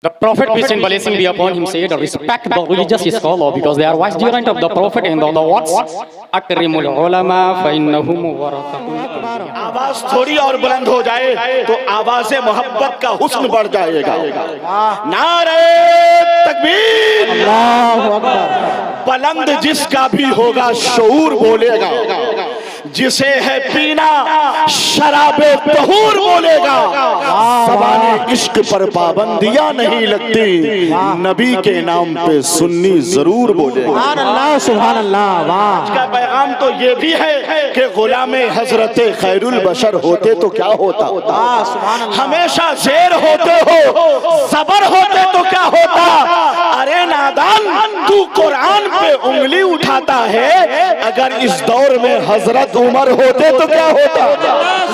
The Prophet, peace and blessing be upon him, said, respect the religious scholar because they are vicegerent of the Prophet and the words, akrimul ulama fa innahum warathatul. आवाज थोड़ी और बुलंद हो जाए तो आवाज मोहब्बत का हुस्न बढ़ जाएगा। नारे तकबीर, अल्लाहु अकबर। बुलंद जिसका भी होगा शऊर बोलेगा, जिसे है पीना शराबे तहूर बोलेगा। ज़बाने इश्क पर पाबंदियां नहीं लगती, नबी के नाम पे सुन्नी जरूर बोलेगा। सुभान अल्लाह, सुभान अल्लाह। वाह। इसका पैगाम तो ये भी है कि गुलामे हजरत खैरुल बशर होते तो क्या होता, हमेशा शेर होते हो, सबर होते तो क्या होता। अरे नादान, तू कुरान पे उंगली उठाता है, अगर इस दौर में हजरत उमर होते तो क्या होता।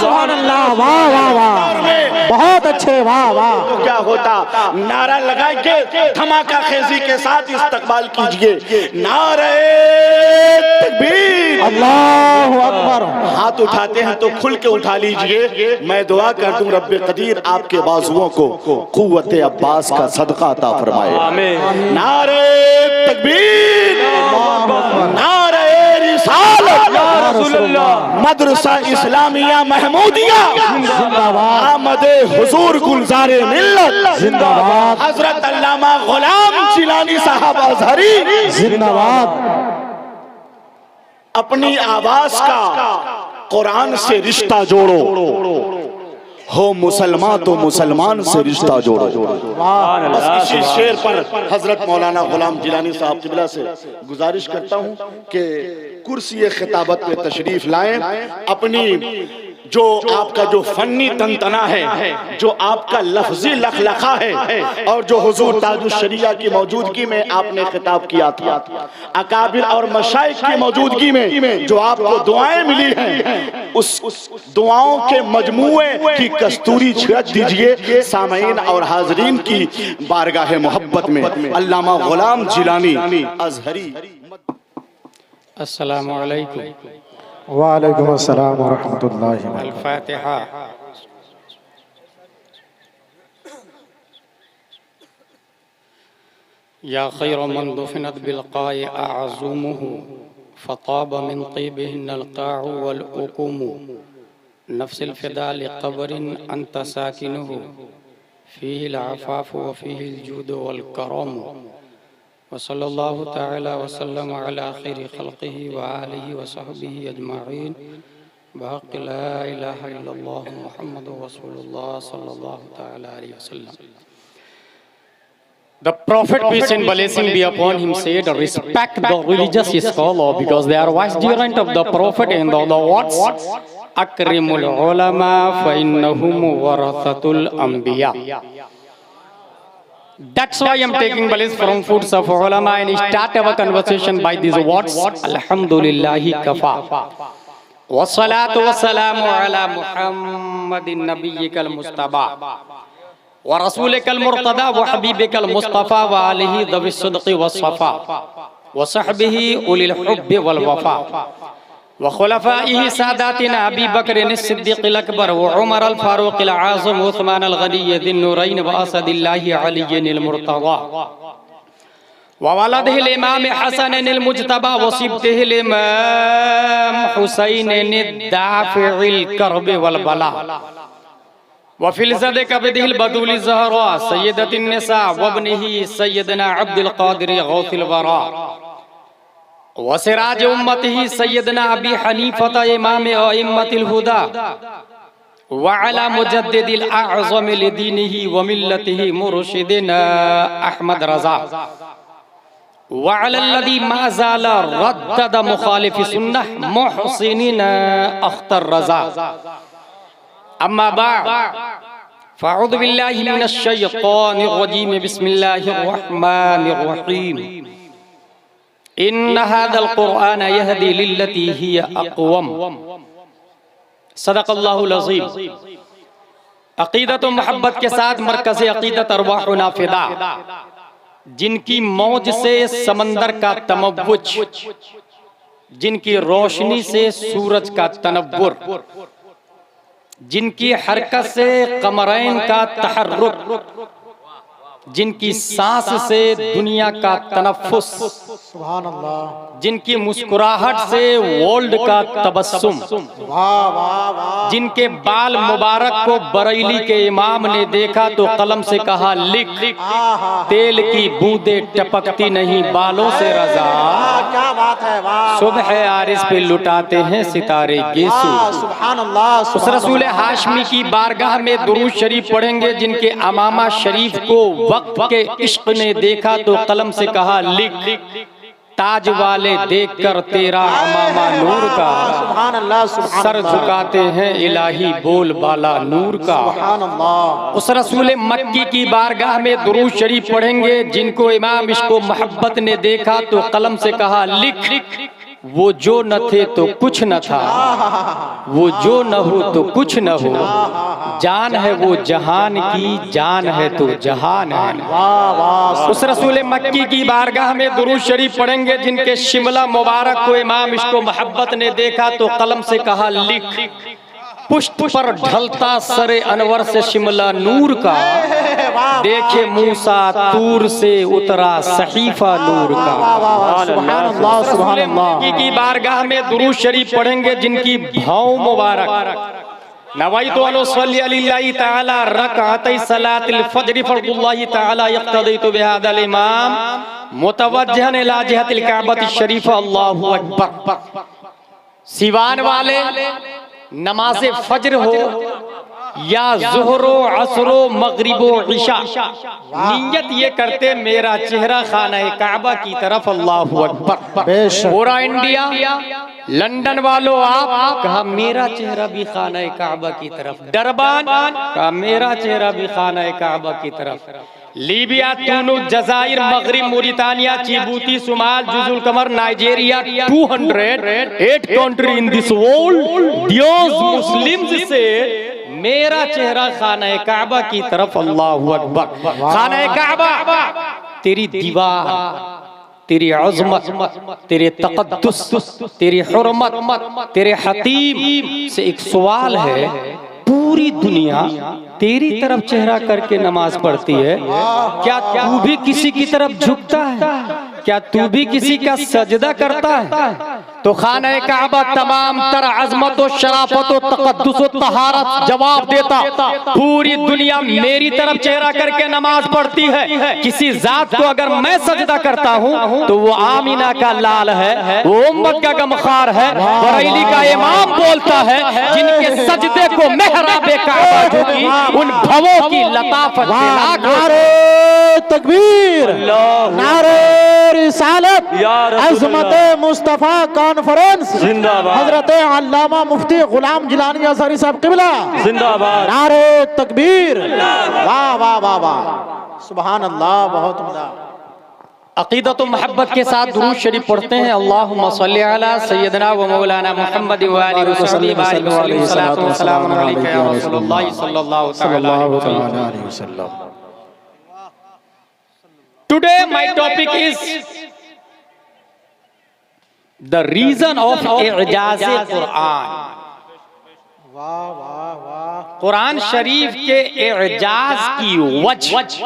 सुभान अल्लाह। वाह वाह वाह, बहुत अच्छे। वाह वाह। तो क्या होता। नारा लगाइए, धमाका खेजी के साथ इस्तकबाल कीजिए। नारे तकबीर, अल्लाहु अकबर। हाथ उठाते हैं तो खुल के उठा लीजिए। मैं दुआ कर दूं रब्बे कदीर आपके बाजुओं को कुव्वते अब्बास का सदका अता फरमाए। आमीन। नारे तकबीर, नारे रिसालत, मदरसा इस्लामिया महमूदिया जिंदाबाद, आमदे हुजूर गुलजारे मिल्लत जिंदाबाद, हजरत अल्लामा गुलाम जिलानी साहब अजहरी जिंदाबाद। अपनी आवाज का कुरान से रिश्ता जोड़ो, हो मुसलमान तो मुसलमान से रिश्ता जोड़ो। बस इसी शेर पर हजरत मौलाना गुलाम जिलानी साहब क़िबला से गुजारिश करता हूँ कि कुर्सी खिताबत पे तशरीफ लाएं। अपनी जो आपका जो फन्नी तंतना है, जो आपका लफ्जी लखलखा है, और जो हुजूर ताजुश शरिया की मौजूदगी में आपने खिताब किया था, अकाबिर और मशाइख की मौजूदगी में जो आपको दुआएं मिली हैं, उस दुआओं के मजमुए की कस्तूरी छिड़क दीजिए सामईन और हाजरीन की बारगाह मोहब्बत में। अल्लामा गुलाम जिलानी अजहरी। अस्सलामु अलैकुम। वालेकुम अस्सलाम व रहमतुल्लाहि। अल-फातिहा। या खैर मन दुफिनत बिलक़ाए अअज़ुमुहु फ़ताब मिन तीबिहिन अल-क़ाअु वल-उक़ूमु नफ़्सिल फ़िदा लिक़ब्रिन अंत साकिनुहु फ़ीहि अल-अफ़ाफ़ु व फ़ीहि अल-जूदु वल-करमु व सल्लल्लाहु तआला व सल्लम अला खैरि खल्क़िही व आलिही व सहबिही अजमाईन बहक़्क़ि ला इलाहा इल्लल्लाह मुहम्मदुर रसूलुल्लाह सल्लल्लाहु तआला अलैहि वसल्लम। The Prophet, peace and blessing be upon him, said, respect the religious scholar because they are vicegerent of the Prophet and the words, akrimul ulama fa innahum warathatul anbiya. That's why I'm taking place from foods of ulama and start our conversation by these words, alhamdulillahi kafa. Wassalatu wassalamu ala Muhammadin nabiyyikal mustafa wa rasulikal murtada wa habibikal mustafa wa alihi dhavis sidqi was safa wa sahbihi ulil hubbi wal wafa wa khulafaihi sadatina Abi Bakr as-Siddiq al-Akbar wa Umar al-Faruq al-Azam wa Uthman al-Ghani dhin nurayn wa asadillahi Ali al-Murtada wa waladihi al-Imam Hasan al-Mujtaba wa sibtihi al-Imam Husayn ad-Dafi' al-Karb wal-Bala वफिलज़द कबदिल बदूल Zahra सय्यदतिन निसा वब्निही सय्यदना अब्दुल क़ादिर गौसिल वरा वसिराज उम्मतिही सय्यदना अबी हनीफता इमाम अइम्मतिल हुदा व अला मुजद्दिदिल अअज़म लिदीनिही व मिल्लतिही मुर्शिदिना अहमद रज़ा व अलल्लज़ी मा ज़ाल रद्दद मुखालिफ सुन्नह मुहसिनिना अख्तर रज़ा। अम्मा बाद फ़अऊज़ु बिल्लाहि मिनश शैतानिर रजीम बिस्मिल्लाहिर रहमानिर रहीम इन्न हाज़ल क़ुरआन यहदी लिल्लती हिय अक़वम सदक़ल्लाहुल अज़ीम। अक़ीदत व मोहब्बत के साथ मरकज़ अक़ीदत अरवाहुना फ़िदा, जिनकी मौज से समंदर का तमव्वुज, जिनकी रोशनी से सूरज का तनव्वुर, जिनकी हरकत से कमरैन का तहर्रुक, जिनकी सांस से दुनिया का तनफ्फुस, सुभान अल्लाह, जिनकी मुस्कुराहट से वर्ल्ड का तबस्सुम, वाह वाह वाह, जिनके बाल मुबारक को बरेली के इमाम ने देखा तो कलम से कहा लिख, तेल की बूंदे टपकती नहीं बालों से रजा, क्या बात है, वाह, सुबह आरिस पे लुटाते हैं सितारे गेसू। सुभान अल्लाह, उस रसूल हाशमी की बारगाह में दुरूद शरीफ पढ़ेंगे जिनके अमामा शरीफ को वक्त के इश्क ने देखा तो कलम से कहा लिख, ताज वाले देखकर तेरा अमामा नूर का, सुभान अल्लाह, सुभान सर झुकाते हैं इलाही बोल बाला नूर का। सुभान अल्लाह, उस रसूल मक्की की बारगाह में दुरूद शरीफ पढ़ेंगे जिनको इमाम इश्को मोहब्बत ने देखा तो कलम से कहा लिख, वो जो न थे तो कुछ न था, वो जो न हो तो कुछ न हो, जान है वो जहान की, जान है तो जहान है। वाह वाह, उस रसूल मक्की की बारगाह में दुरूद शरीफ पढ़ेंगे जिनके शिमला मुबारक को इमाम इश्को मोहब्बत ने देखा तो कलम से कहा लिख, पुष्प पर ढलता सरे अनवर से शिमला नूर का, देखे मूसा तूर से उतरा सहीफा नूर का। सुभान अल्लाह, सुभान अल्लाह, की बारगाह में दुरूद शरीफ पढ़ेंगे जिनकी भाव मुबारक नवाइतु अन उसल्ली लिल्लाहि तआला रकअतै सलातिल फज्र फर्दुल्लाहि तआला यक्तदीतु बिहादल इमाम मुतवज्जिहन इला जिहतिल काबति शरीफ, अल्लाहु अकबर। सिवान वाले नमाज़े फज्र हो या ज़ुहरो असरो मगरिबो इशा, नियत ये करते मेरा चेहरा खाना काबा की तरफ, अल्लाहु अकबर। पूरा इंडिया, लंदन वालों आप कहा मेरा चेहरा भी खाना काबा की तरफ, डरबान कहा मेरा चेहरा भी खाना काबा की तरफ, लीबिया, तुनिस, जज़ाइर, मगरिब, मोरितानिया, जिबूती, सोमाल, जुजुल कमर, Nigeria, 208 country in this world, दियोस मुस्लिम्स से मेरा चेहरा खाना काबा की तरफ, अल्लाहु अकबर। खाना काबा तेरी दीवार, तेरी अज़मत, तेरे तक़द्दुस, तेरी हुर्मत, तेरे हतीम से एक सवाल है, पूरी दुनिया तेरी तरफ चेहरा करके नमाज पढ़ती है, क्या तू भी किसी की तरफ झुकता है? क्या तू भी किसी का सजदा करता है? तो खाना काबा तमाम तर अज़मत व शराफत व तक़द्दुस व तहारत जवाब देता, पूरी दुनिया मेरी तरफ चेहरा करके नमाज पढ़ती है, किसी जात को अगर मैं सजदा करता हूँ तो वो आमीना का लाल है, वो उम्मत का गमखार है, बरेली का इमाम बोलता है जिनके सजदे को मेहराबे काबा झुकी, उन भवों की लताफत से नारे तकबीर, नारे रिसालत, अज़मत मुस्तफा कॉन्फ्रेंस जिंदाबाद, हजरत अल्लामा मुफ्ती गुलाम जिलानी अज़हरी साहब क़िबला जिंदाबाद, नारे तकबीर, वाह वाह वाह वाह, सुभान अल्लाह, बहुत उम्दा। अक़ीदत व मोहब्बत के साथ दुरूद शरीफ पढ़ते हैं। अल्लाहुम्मा सल्लि अला सय्यदना व मौलाना मुहम्मद व आलिहि व सहबिहि व सल्लम, सलाम अलैका या रसूलल्लाह सल्लल्लाहु तआला अलैहि वसल्लम। Today my topic is the reason of इजाज़े Quran. वाह वाह वाह, कुरान शरीफ के इजाज़ की वजह,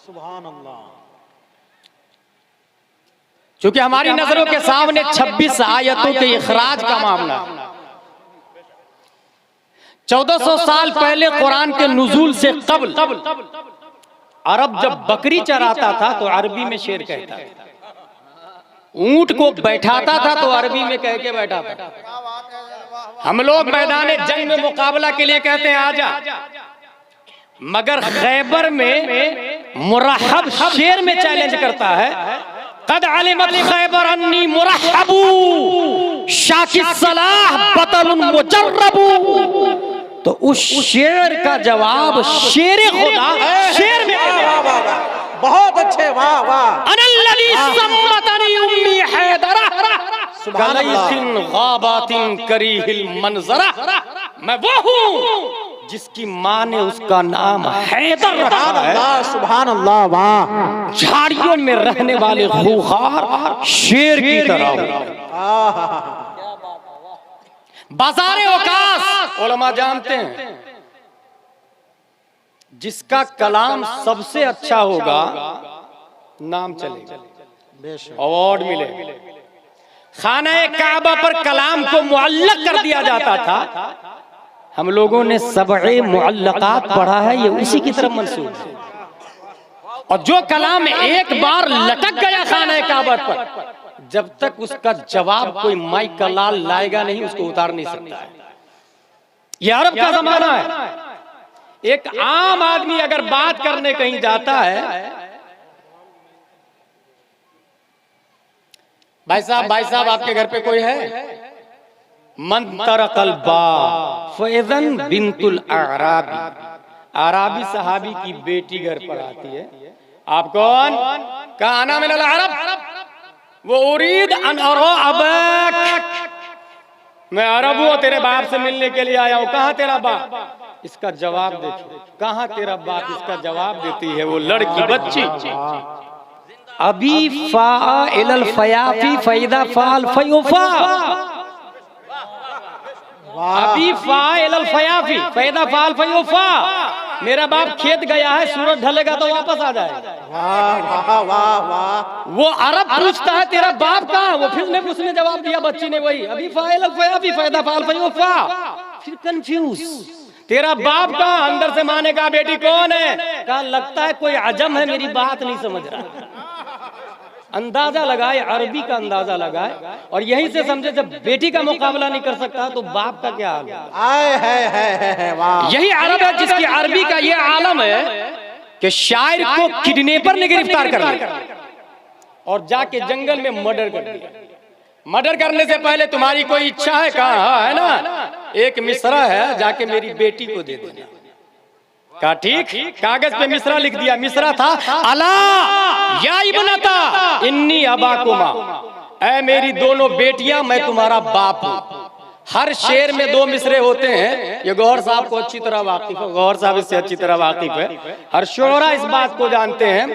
सुभान अल्लाह। चूंकि हमारी नजरों के सामने 26 आयतों के इखराज का मामला, 1400 साल पहले कुरान के नुज़ूल से कब्ल अरब जब बकरी चराता था तो अरबी में शेर कहता था, ऊंट को बैठाता था तो अरबी में कह के बैठाता था। हम लोग मैदान जंग में मुकाबला के लिए कहते हैं आजा, मगर खैबर में मुरहब शेर में चैलेंज करता है, कद अलिमत खैबर अन्नी मुरहबू शाकिस सलाह बतलुन मुजर्रबू। तो उस शेर का जवाब शेर खुदा शेर में, बहुत अच्छे, वाह वाह, अनल्लज़ी सम्मतनी उम्मी हैदरा कलैसिन गाबातिन करीहिल मंजरा, मैं वो हूँ जिसकी माँ ने उसका नाम हैदर रखा है, सुभान अल्लाह, वाह, झाड़ियों में रहने वाले खूंखार शेर की तरह। बाज़ारे औकास उलमा जानते हैं जिसका कलाम सबसे अच्छा होगा नाम चलेगा, अवार्ड मिलेगा। खाना काबा पर कलाम को मुअल्लक कर दिया जाता था। हम लोगों ने सबए मुअल्लकात पढ़ा है, ये उसी की तरफ मंसूब है। और जो कलाम एक बार लटक गया खाना काबा पर, जब तक उसका जवाब कोई माइक का लाल लाएगा नहीं, उसको उतार नहीं सकता है। ये अरब का जमाना है। एक आम आदमी अगर बात करने कहीं जाता है, भाई साहब आपके घर पे कोई है? मन तरकल बाब फैज़न बिंतुल आराबी, आराबी सहाबी की बेटी घर पर आती है। आप कौन? काना मिनल अरब, वो उरीद अन अबक, मैं अरब हूं, तेरे बाप से मिलने के लिए आया हूं। कहां तेरा बाप? इसका जवाब देखिए, कहां तेरा बाप? इसका जवाब देती है वो लड़की, बच्ची। अभी फा इलल फयाफी फैदा फाल फयूफा, अभी फा इलल फयाफी फैदा फाल फयूफा। मेरा बाप खेत गया है, सूरज ढलेगा तो वापस आ जाएगा। वाह वाह वाह वाह। वो अरब पूछता है तेरा बाप कहाँ? वो फिर उसने जवाब दिया, बच्ची ने वही, अभी फा इलल फयाफी फैदा फाल फयूफा। फिर कंफ्यूज, तेरा बाप का? अंदर से माने का बेटी कौन है? कहा लगता है कोई अजम है, मेरी बात नहीं समझ रहा। अंदाजा लगाए, अरबी का अंदाजा लगाए, और यही से समझे जब बेटी का मुकाबला नहीं कर सकता तो बाप का क्या हाल है। यही अरब है जिसकी अरबी का ये आलम है कि शायर को किडनैपर ने गिरफ्तार कर लिया और जाके जंगल में मर्डर कर दिया। मर्डर करने से पहले तुम्हारी कोई इच्छा है? कहा है ना, एक मिसरा है, जाके मेरी बेटी को दे देना। कहा ठीक। कागज पे मिसरा लिख दिया। मिसरा था, अला या इब्नता इन्नी अबाकुमा, ऐ मेरी दोनों बेटियां, मैं तुम्हारा बाप हूं। हर शेर में दो मिसरे होते हैं, ये गौहर साहब को अच्छी तरह वाकिफ है, गौहर साहब इससे अच्छी तरह वाकिफ है, हर शोरा इस बात को जानते हैं।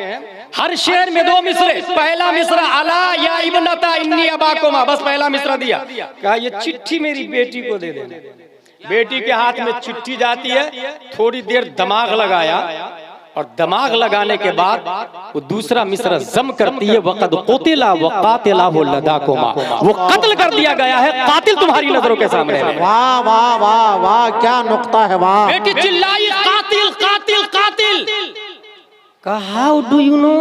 हर शेर में दो मिसरे, पहला मिसरा अला या इब्नता इन्नी अबाकुमा, बस पहला मिसरा दिया। कहा ये चिट्ठी मेरी बेटी को दे देना। बेटी के हाथ में चिट्ठी जाती है, थोड़ी देर दिमाग लगाया, और दिमाग लगाने के बाद वो दूसरा मिसरा जम करती है, वक़द क़ुतिला व क़ातिलहु लदाकुमा, वो कत्ल कर दिया गया है, कातिल तुम्हारी नजरों के सामने है। वाह वाह वाह वाह, क्या नुक्ता है। वाह। बेटी चिल्लाई, कातिल कातिल कातिल। कहा how do you know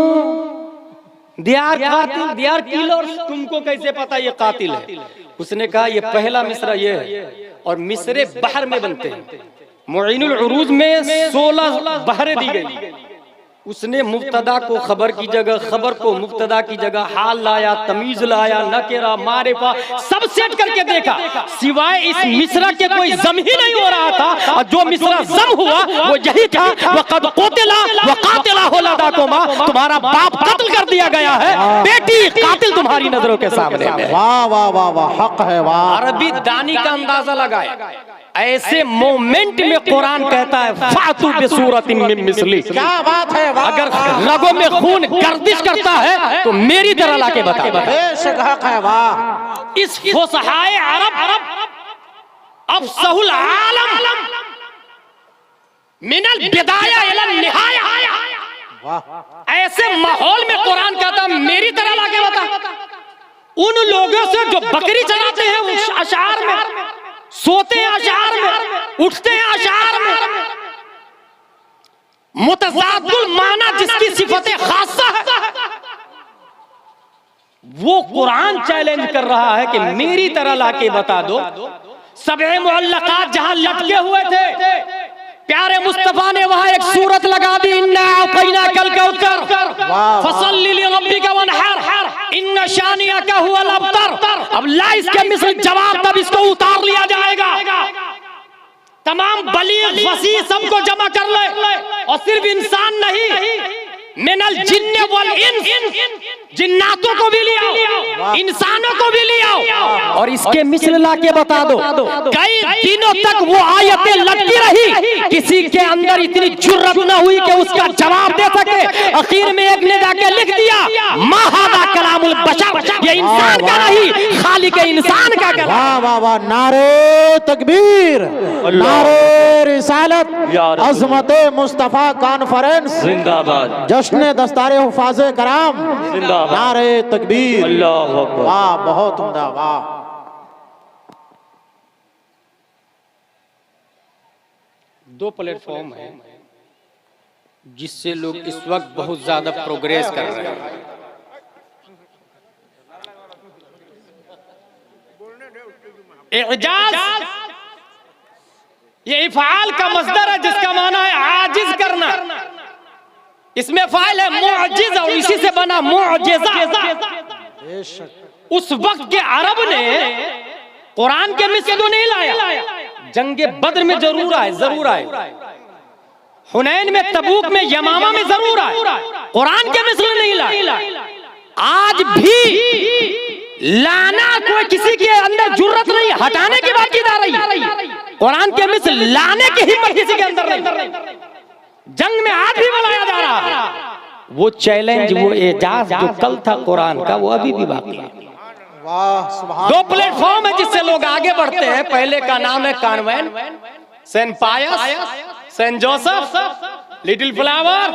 they are कातिल, दे आर किलर्स, तुमको कैसे पता ये कातिल है? उसने कहा ये पहला मिसरा ये है, और मिसरे बाहर में बनते हैं। मुईनुल उरूज में 16 बहरें दी गई। उसने मुब्तदा को खबर की जगह, खबर को मुब्तदा की जगह हाल लाया, तमीज लाया, नकेरा, मारिफा, सब सेट करके देखा, सिवाय इस मिसरा के कोई जम ही नहीं हो रहा था। और जो मिसरा जम हुआ वो यही था, वक़द क़ुतिला व क़ातिलहु लदाकुमा, तुम्हारा बाप कत्ल कर दिया गया है, बेटी कातिल तुम्हारी नजरों के सामने है। वाह वाह वाह वाह, हक है। वाह। अरबी दानी का अंदाजा लगाए, ऐसे मोमेंट में कुरान कहता है फातू बिसूरतिन मिन मिस्ली। क्या बात है। अगर रगों में खून गर्दिश करता है तो मेरी तरह लाके बता। बेशक हक है। वाह। इस फुसहाए अरब अफसहुल आलम मिनल बिदाया इलन निहाया, ऐसे माहौल में कुरान कहता मेरी तरह लाके बता। उन लोगों से जो बकरी चराते हैं उस अशार में, सोते हैं अशार में, उठते हैं अशार में, मुतज़ादुल माना जिसकी सिफतें खासा है, वो कुरान चैलेंज कर रहा है कि मेरी तरह लाके बता दो। सबे मुअल्लकात जहां लटके हुए थे, प्यारे मुस्तफा ने वहां एक सूरत लगा दी, इन्ना अतैना कल कौसर फसल्लि लिरब्बिका वनहर इन्ना शानिअका हुवल अबतर। अब ला इसके मिस्र जवाब, तब इसको उतार लिया जाएगा। तमाम बलीग फसीह सबको जमा कर ले, और सिर्फ इंसान नहीं, मिनल जिन्न वल इंस, जिन्नातों को भी लिया, इंसानों को भी लिया, और इसके मिसल लाके बता दो। कई दिनों तक वो आयतें लगती रही, किसी के अंदर इतनी जुर्रत न हुई कि उसका जवाब दे सके। आखिर में एक ने जाके लिख दिया, मा हादा कलाम कलामुल बशर, ये इंसान का नहीं खालिक इंसान का कलाम। वाह वाह वाह, नारे तकबीर, नारे रिसालत, अज़मत मुस्तफ़ा कॉन्फ्रेंस जिंदाबाद, जश्न दस्तारे हुफाज़े कराम जिंदाबाद, नारे तकबीर। अल्लाहु अकबर। वाह, बहुत उम्दा, वाह। दो प्लेटफॉर्म है जिससे लोग इस वक्त बहुत ज्यादा प्रोग्रेस कर रहे हैं। एजाज ये इफ़ाल का मस्दर है जिसका माना है आजिज करना। इसमें फाइल है मुअज्जिज और इसी से बना मुअज्जिजा। उस वक्त के अरब ने कुरान के मिसल तो नहीं लाया, जंगे बद्र में जरूर आए, हुनैन में, तबूक में, यमामा में जरूर आए, कुरान के मिसल नहीं लाए। आज भी लाना कोई किसी के अंदर जुर्रत नहीं, हटाने की बात की जा रही। कुरान के मिसल लाने की हिम्मत किसी के अंदर नहीं। जंग में आज भी बुलाया जा रहा। वो चैलेंज, वो एजाज जो कल था कुरान का, वो अभी भी बाकी है। दो प्लेटफॉर्म है जिससे लोग आगे बढ़ते हैं। पहले का नाम है convent, Saint Pius, Saint Joseph, Little Flower,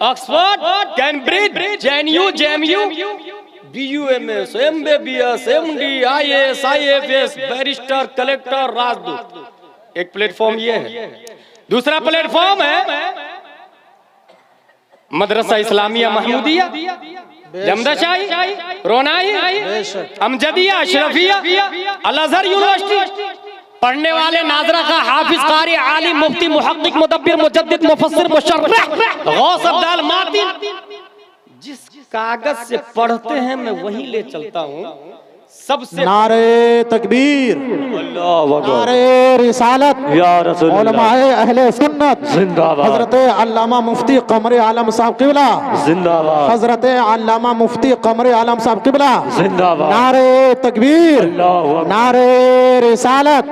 Oxford, Cambridge, JNU, BUMS, MBBS, MD, IAS, IFS, barrister, collector, राजदूत। एक प्लेटफॉर्म ये है। दूसरा प्लेटफॉर्म है Madrasa Islamia Mahmoodia, Jamdashahi, Ronai, Amjadia, Ashrafia, Al Azhar University. पढ़ने वाले नाजरा का हाफिज, कारी, आलिम, मुफ्ती, मुहक्किक, मुदब्बिर, मुजद्दिद, मुफस्सिर, मुशर्रिह, गौस अब्दाल मातिन। जिस कागज से पढ़ते हैं मैं वही ले चलता हूँ। सबसे नारे तकबीर, नारे रिसालत, उलमाए अहले सुन्नत जिंदाबाद, हजरत अल्लामा मुफ्ती कमर आलम साहब किबला जिंदाबाद, हजरत अल्लामा मुफ्ती कमर आलम साहब किबला जिंदाबाद, नारे तकबीर, नारे रिसालत,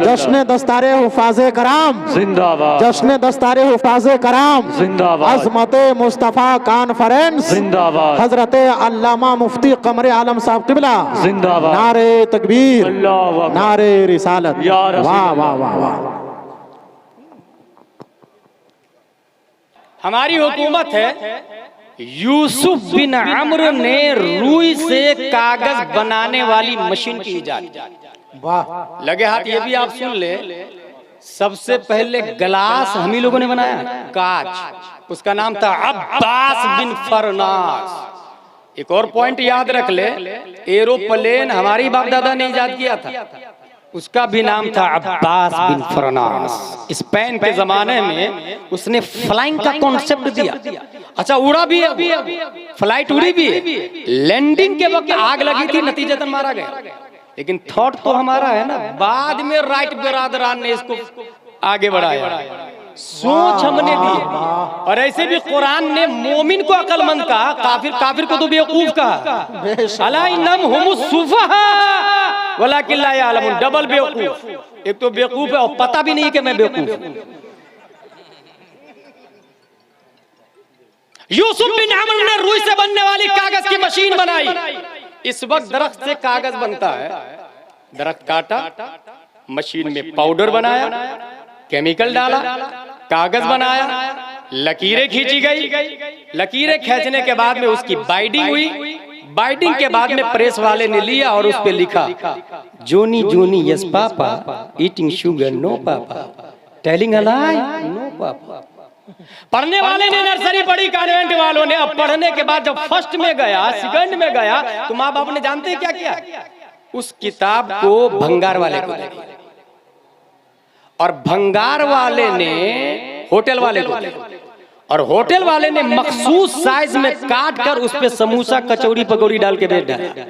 जश्न दस्तारे हुफाज़े कराम जिंदाबाद, जश्न दस्तारे हुफाज़े कराम जिंदाबाद, अज़मत मुस्तफ़ा कॉन्फ्रेंस जिंदाबाद, हजरत अल्लामा मुफ्ती कमर आलम साहब किबला जिंदाबाद, नारे तकबीर, अल्लाहु अकबर, नारे रिसालत। वाह वाह वाह वाह। हमारी हुकूमत है, यूसुफ बिन अम्र ने रुई से कागज बनाने वाली मशीन की इजाद। वाह, लगे हाथ ये भी आप सुन ले। सबसे पहले गिलास हम ही लोगों ने बनाया, कांच। उसका नाम था अब्बास बिन फरनास। एक और पॉइंट याद रख ले, एरोप्लेन हमारी बाप दादा ने इजाद किया था, उसका भी नाम था अब्बास बिन फरनास। स्पेन के जमाने में उसने फ्लाइंग का कॉन्सेप्ट दिया। अच्छा, उड़ा भी है, फ्लाइट उड़ी भी है। लैंडिंग के वक्त आग लगी थी, नतीजतन मारा गया। लेकिन थॉट तो हमारा है ना। बाद में राइट बिरादरान ने इसको आगे बढ़ाया, सोच हमने दी। और ऐसे भी कुरान ने मोमिन को अक्लमंद कहा, काफिर को तो बेवकूफ कहा। अला इन्नहुम हुमुस सुफहा वलाकिन ला यअलमून। डबल बेवकूफ। एक तो बेवकूफ है और पता भी नहीं कि मैं बेवकूफ हूं। यूसुफ बिन अम्र ने रुई से बनने वाली कागज की मशीन बनाई। इस वक्त दरख्त से कागज बनता है। दरख्त काटा, मशीन में पाउडर बनाया, केमिकल डाला, कागज बनाया, लकीरें खींची गई। लकीरें खींचने के बाद में उसकी बाइंडिंग हुई। बाइंडिंग के बाद में प्रेस वाले ने लिया और उस पे लिखा, Johny Johny yes papa, eating sugar no papa, telling a lie no papa. पढ़ने वाले ने नर्सरी पढ़ी, कॉन्वेंट वालों ने। अब पढ़ने के बाद जब फर्स्ट में गया, सेकंड में गया, तो माँ बाप ने जानते हैं क्या किया? उस किताब को भंगार वाले को दे दिया। और भंगार वाले ने होटल वाले को दे दिया। और होटल वाले ने मखसूस साइज में काट कर उस पे समोसा, कचौड़ी, पकौड़ी डाल के बेच डाला।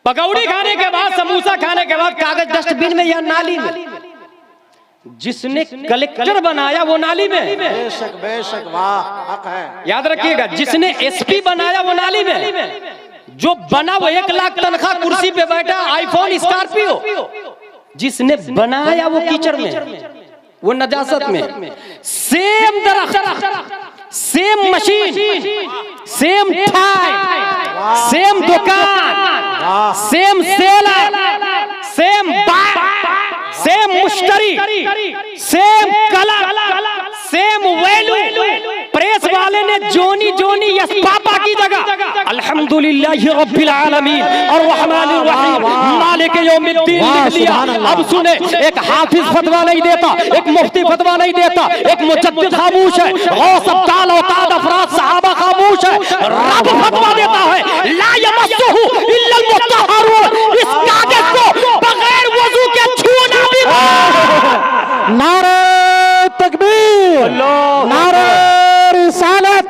पकौड़ी खाने के बाद, समोसा खाने के बाद कागज डस्टबिन में या नाली में। जिसने कलेक्टर बनाया वो नाली में। बेशक बेशक, वाह, हक है। याद रखिएगा, जिसने एसपी बनाया वो नाली में। जो बना वो 1 लाख तनख्वाह, कुर्सी पे बैठा, आईफोन, स्कॉर्पियो। जिसने बनाया वो कीचड़ में, वो नजासत में। सेम दरख्त, same machine, same time, same दुकान, सेम सेलर, सेम सेम मुश्तरी, same colour, same value. Press वाले ने जोनी जोनी यस पापा की जगह अल्हम्दुलिल्लाहि रब्बिल आलमीन और रहमानिर रहीम मालिक यौमिद्दीन लिख दिया। अब सुने, एक हाफिज फतवा नहीं देता, एक मुफ्ती फतवा नहीं देता, एक मुजद्दिद खामोश है, गौस अब्दाल औताद अफराद सहाबा खामोश है, रब फतवा देता है ला यमस्सुहु इल्लल मुत्तहरून। इस कागज को बगैर वजू के छूना भी नारे तकबीर, नारे रिसालत,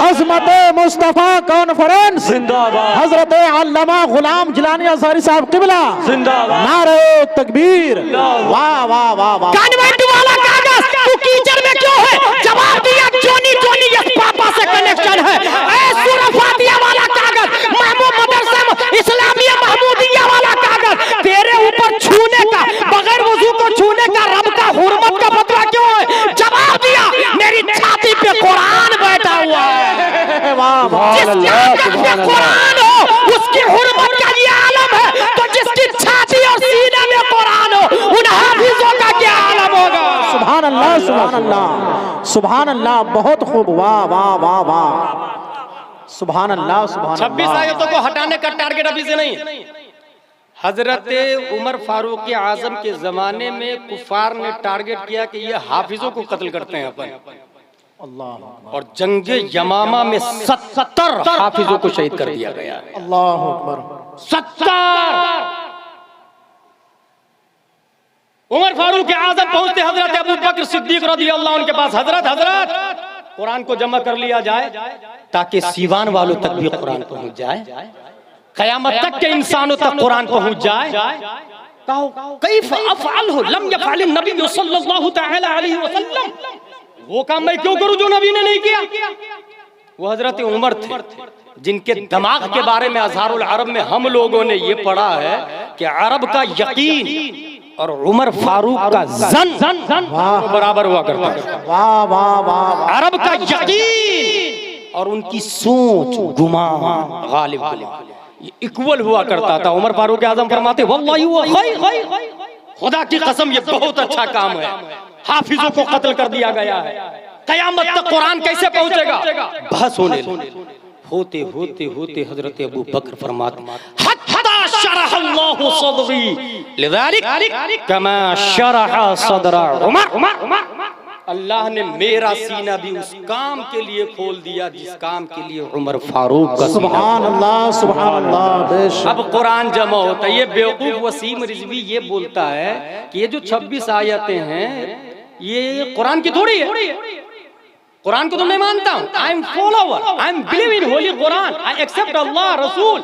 अज़मत मुस्तफा कॉन्फ्रेंस जिंदाबाद, हजरत अल्लामा गुलाम जिलानी अंसारी साहब किबला जिंदाबाद, नारे तकबीर। वाह वाह वाह वाह। कन्वेंट वाला कागज तू कीचड़ में क्यों है? जवाब दिया जोनी जोनी यस पापा से कनेक्शन है। ऐ सूरह फातिहा वाला कागज, महमूद मदरसा इस्लामिया महमूदिया वाला कागज, तेरे ऊपर छूने का, बगैर वजू को छूने का रब का हुर्मत का फतवा क्यों है? जवाब दिया मेरी छाती पे कुरान बैठा हुआ है। वाह वाह। जिस कागज पे कुरान हो उसकी हुर्मत का ये आलम है, तो जिसकी छाती और सीने में कुरान हो उन हाफिजों का क्या आलम होगा? सुभान अल्लाह, सुभान अल्लाह, सुभान अल्लाह। बहुत खूब, वाह वाह वाह वाह, सुभान अल्लाह, सुभान अल्लाह। 26 आयतों को हटाने का टारगेट अभी से नहीं। हजरत उमर फारूक आजम के जमाने में कुफार ने टारगेट किया कि ये हाफिजों को कत्ल करते हैं अपन, अल्लाह, और जंगे यमामा में 70 हाफिजों को शहीद कर दिया गया। अल्लाह अकबर। 70। उमर फारूक आजम पहुंचते हजरत अबू बकर सिद्दीक रज़ियल्लाहु अन्हु के पास, हजरत कुरान को जमा कर लिया जाए ताकि सीवान वालों तक भी कुरान पहुंच जाए, कयामत तक के इंसानों तक कुरान पहुंच जाए। कहो कैफ अफ़अलहु लम यफ़अल नबी सल्लल्लाहु तआला अलैहि वसल्लम, वो काम मैं क्यों करूं जो नबी ने नहीं किया? वो हजरत उमर थे जिनके दिमाग के बारे में अज़हारुल अरब में हम लोगों ने ये पढ़ा है कि अरब का यकीन और उमर फारूक का जन बराबर हुआ करता है। वाह वाह वाह। अरब का यकीन और उनकी सोच गुमान गालिब ये इक्वल हुआ करता था। उमर फारूक आजम फरमाते वल्लाहि हुवा खैर, खुदा की कसम ये बहुत अच्छा काम है, हाफिजों को कत्ल कर दिया गया है, कयामत तक कुरान कैसे पहुंचेगा? बहस होते होते होते हजरत अबू बकर फरमाते हत्ता शरहल्लाहु सदरी लिज़ालिक कमा शरह सदरा उमर। अल्लाह ने मेरा सीना भी उस काम के लिए खोल दिया जिस काम के लिए उमर फारूक का। सुभान अल्लाह, सुभान अल्लाह। बेशक अब कुरान जमा होता है। ये बेवकूफ वसीम रिजवी ये बोलता है कि ये जो 26 आयतें हैं ये कुरान की थोड़ी है, कुरान को तो मैं मानता हूँ, I am follower, I am believe in holy Quran, I accept अल्लाह रसूल,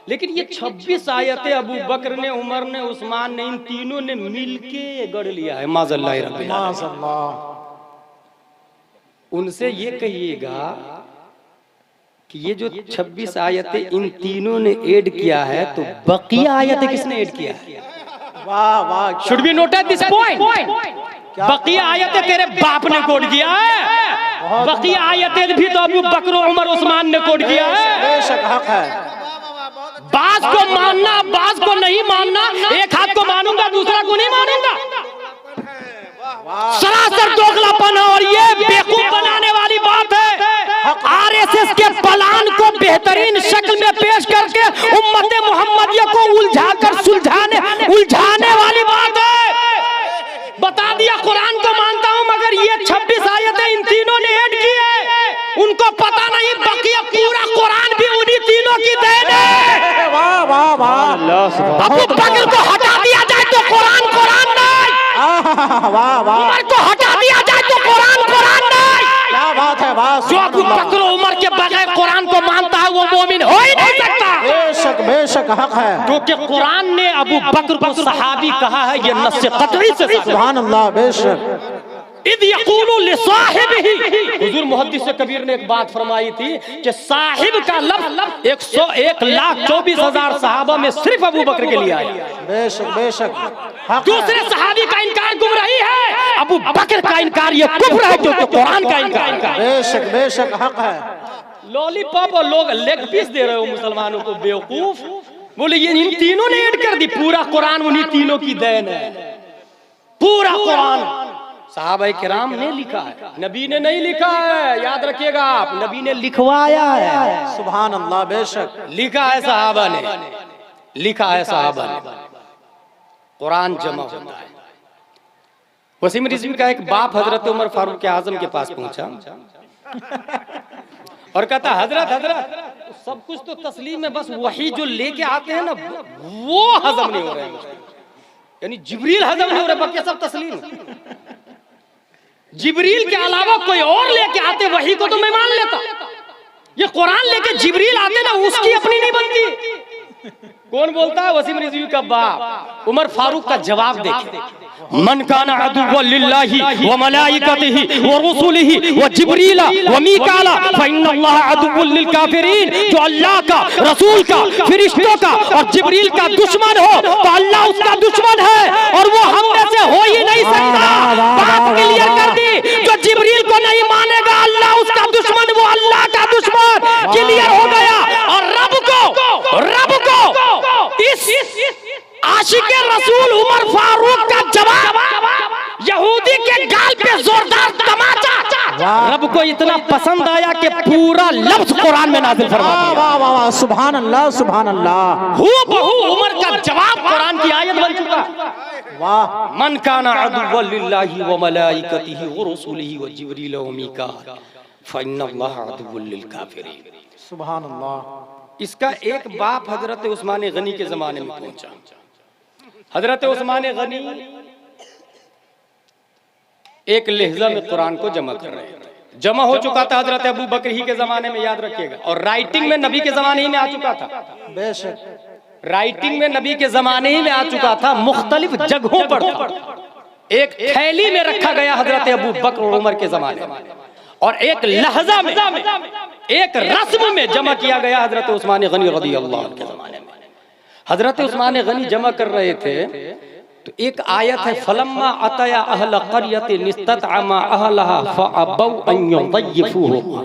लेकिन ये 26 आयतें अबू बकर ने, उमर ने, उस्मान ने, इन तीनों ने मिलके गढ़ लिया है। माज़अल्लाह रब्बिल आलमीन। उनसे ये कहिएगा कि ये जो 26 आयतें इन तीनों ने ऐड किया है तो बकिया आयतें किसने ऐड किया है? वाह वाह। Should be noted this point. बकिया आयतें तेरे बाप ने कोड किया है, बकिया आयतें भी तो अबू बकर उमर उस्मान ने कोड किया है। बेशक हक है। बाज को मानना, बाज को नहीं मानना, एक हाथ को मानूंगा दूसरा को नहीं मानूंगा, सरासर दोगलापन और ये बेवकूफ बनाने वाली बात है। आरएसएस के प्लान को बेहतरीन शक्ल में पेश करके उम्मत मुहम्मदिया को उलझाकर उलझाने वाली बात है। बता दिया कुरान को मानता हूं मगर ये 26 आयतें इन तीनों ने ऐड की है, उनको पता नहीं बकिया पूरा कुरान भी उन्हीं तीनों की देन है। वाह वाह वाह। अबू बकर को हटा दिया जाए तो कुरान कुरान नहीं, वाह वाह। उमर को हटा दिया जाए तो कुरान कुरान नहीं। क्या बात है, वाह। जो अबू बकर उमर के बगैर कुरान को मानता है वो मोमिन हो ही नहीं सकता। बेशक बेशक हक है, क्योंकि कुरान ने अबू बकर को सहाबी कहा है, ये नस्से कतई से। सुभान अल्लाह। बेशक। इद यक़ूलु लिसाहिबिही, हुजूर मुहद्दिस कबीर ने एक बात फरमाई थी कि साहिब का लफ्ज़ 1,24,000 सहाबा में सिर्फ अबू बकर के लिए आया। बेशक बेशक। दूसरे सहाबी का इनकार गुमराही है, अबू बकर का इनकार ये कुफ्र है क्योंकि कुरान का इनकार। बेशक हक है। लॉलीपॉप और लोग लेग पीस दे रहे हो मुसलमानों को, बेवकूफ। बोले ये इन तीनों ने ऐड कर दी, पूरा कुरान उन्हीं तीनों की देन है। पूरा कुरान सहाबा किराम ने लिखा है, नबी ने नहीं लिखा है, याद रखिएगा आप, नबी ने लिखवाया है। सुभान अल्लाह, बेशक लिखा है सहाबा ने, लिखा है सहाबा ने। कुरान जमा होता है। वसीम रिजवी का एक बाप हजरत उमर फारूक आजम के पास पहुंचा और कहता हजरत हजरत सब कुछ तो तस्लीम है, बस वही जो लेके आते हैं ना वो हजम नहीं हो रहे हैं, यानी जिब्रील हजम नहीं हो रहे, बाकी सब तस्लीम। जिब्रील के अलावा कोई और लेके आते वही को तो मैं मान लेता, ये कुरान लेके जिब्रील आते ना उसकी अपनी नहीं बनती। कौन बोलता है? वसीम रिजवी का बाप। उमर फारूक का जवाब देखिए, मन काना अदुव्वन लिल्लाहि व मलाइकतिहि व रुसुलिहि व जिब्रील व मीकाला फइन्नल्लाह अदुव्वुन लिल काफिरीन। जो अल्लाह का, रसूल का, फरिश्तों का और जिब्रील का दुश्मन हो तो अल्लाह उसका दुश्मन है और वो हम में से हो ही नहीं सकता। बात क्लियर कर दी, जो जिब्रील को नहीं मानेगा अल्लाह उसका दुश्मन, वो अल्लाह का दुश्मन। क्लियर हो गया। और रब को इस आशिके रसूल उमर फारूक का जवाब यहूदी के गाल पे जोरदार तमाचा रब को इतना पसंद आया कि पूरा लफ्ज कुरान में नाज़िल फरमा दिया। वाह वाह वाह, सुभान अल्लाह सुभान अल्लाह। हूबहू उमर का जवाब कुरान की आयत बन चुका। वाह। मन काना अदुव्वन लिल्लाहि व मलाइकतिहि व रुसुलिहि व जिब्रील व मीकाल फइन्नल्लाह अदुव्वुन लिल काफिरीन। सुभान अल्लाह। इसका एक बाप हजरत उस्मान गनी के जमाने में पहुंचा। हजरत उस्मान गनी एक लहजा में कुरान को जमा कर रहे थे। जमा हो चुका था हजरत अबू बकर ही के जमाने में, याद रखिएगा, और राइटिंग में नबी के जमाने ही में आ चुका था। बेशक राइटिंग में नबी के जमाने ही में आ चुका था, मुख्तलिफ जगहों पर था। एक थैली में रखा गया हजरत अबू बकर और उमर के जमाने में, और एक लहजा में, एक रस्म में जमा किया गया हजरत उस्मान गनी रज़ियल्लाहु अन्हु के जमाने में। हजरत उस्मान गनी जमा कर रहे थे तो एक आयत है, फलम्मा अतया अहल क़र्यतिन इस्ततअमा अहलहा फअबौ अन युज़य्यिफूहु।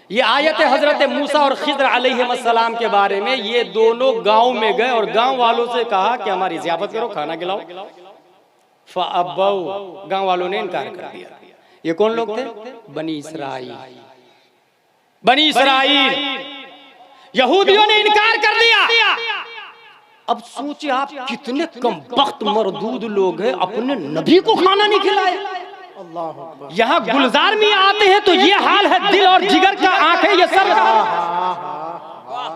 ये आयत है हजरत मूसा और खिज़र अलैहिस्सलाम के बारे में। ये दोनों गांव में गए और गांव वालों से कहा कि हमारी ज़ियाफत करो, खाना खिलाओ। फअबौ, गांव वालों ने इनकार कर दिया। ये कौन लोग थे? बनी इसराइल। बनी इसराइल, यहूदियों ने इनकार कर दिया। अब सोचिए आप, कितने कमबख्त मरदूद लोग हैं, अपने नबी को खाना नहीं खिलाया। यहाँ गुलजार में आते हैं तो ये हाल है, दिल और जिगर का आंखें ये सर।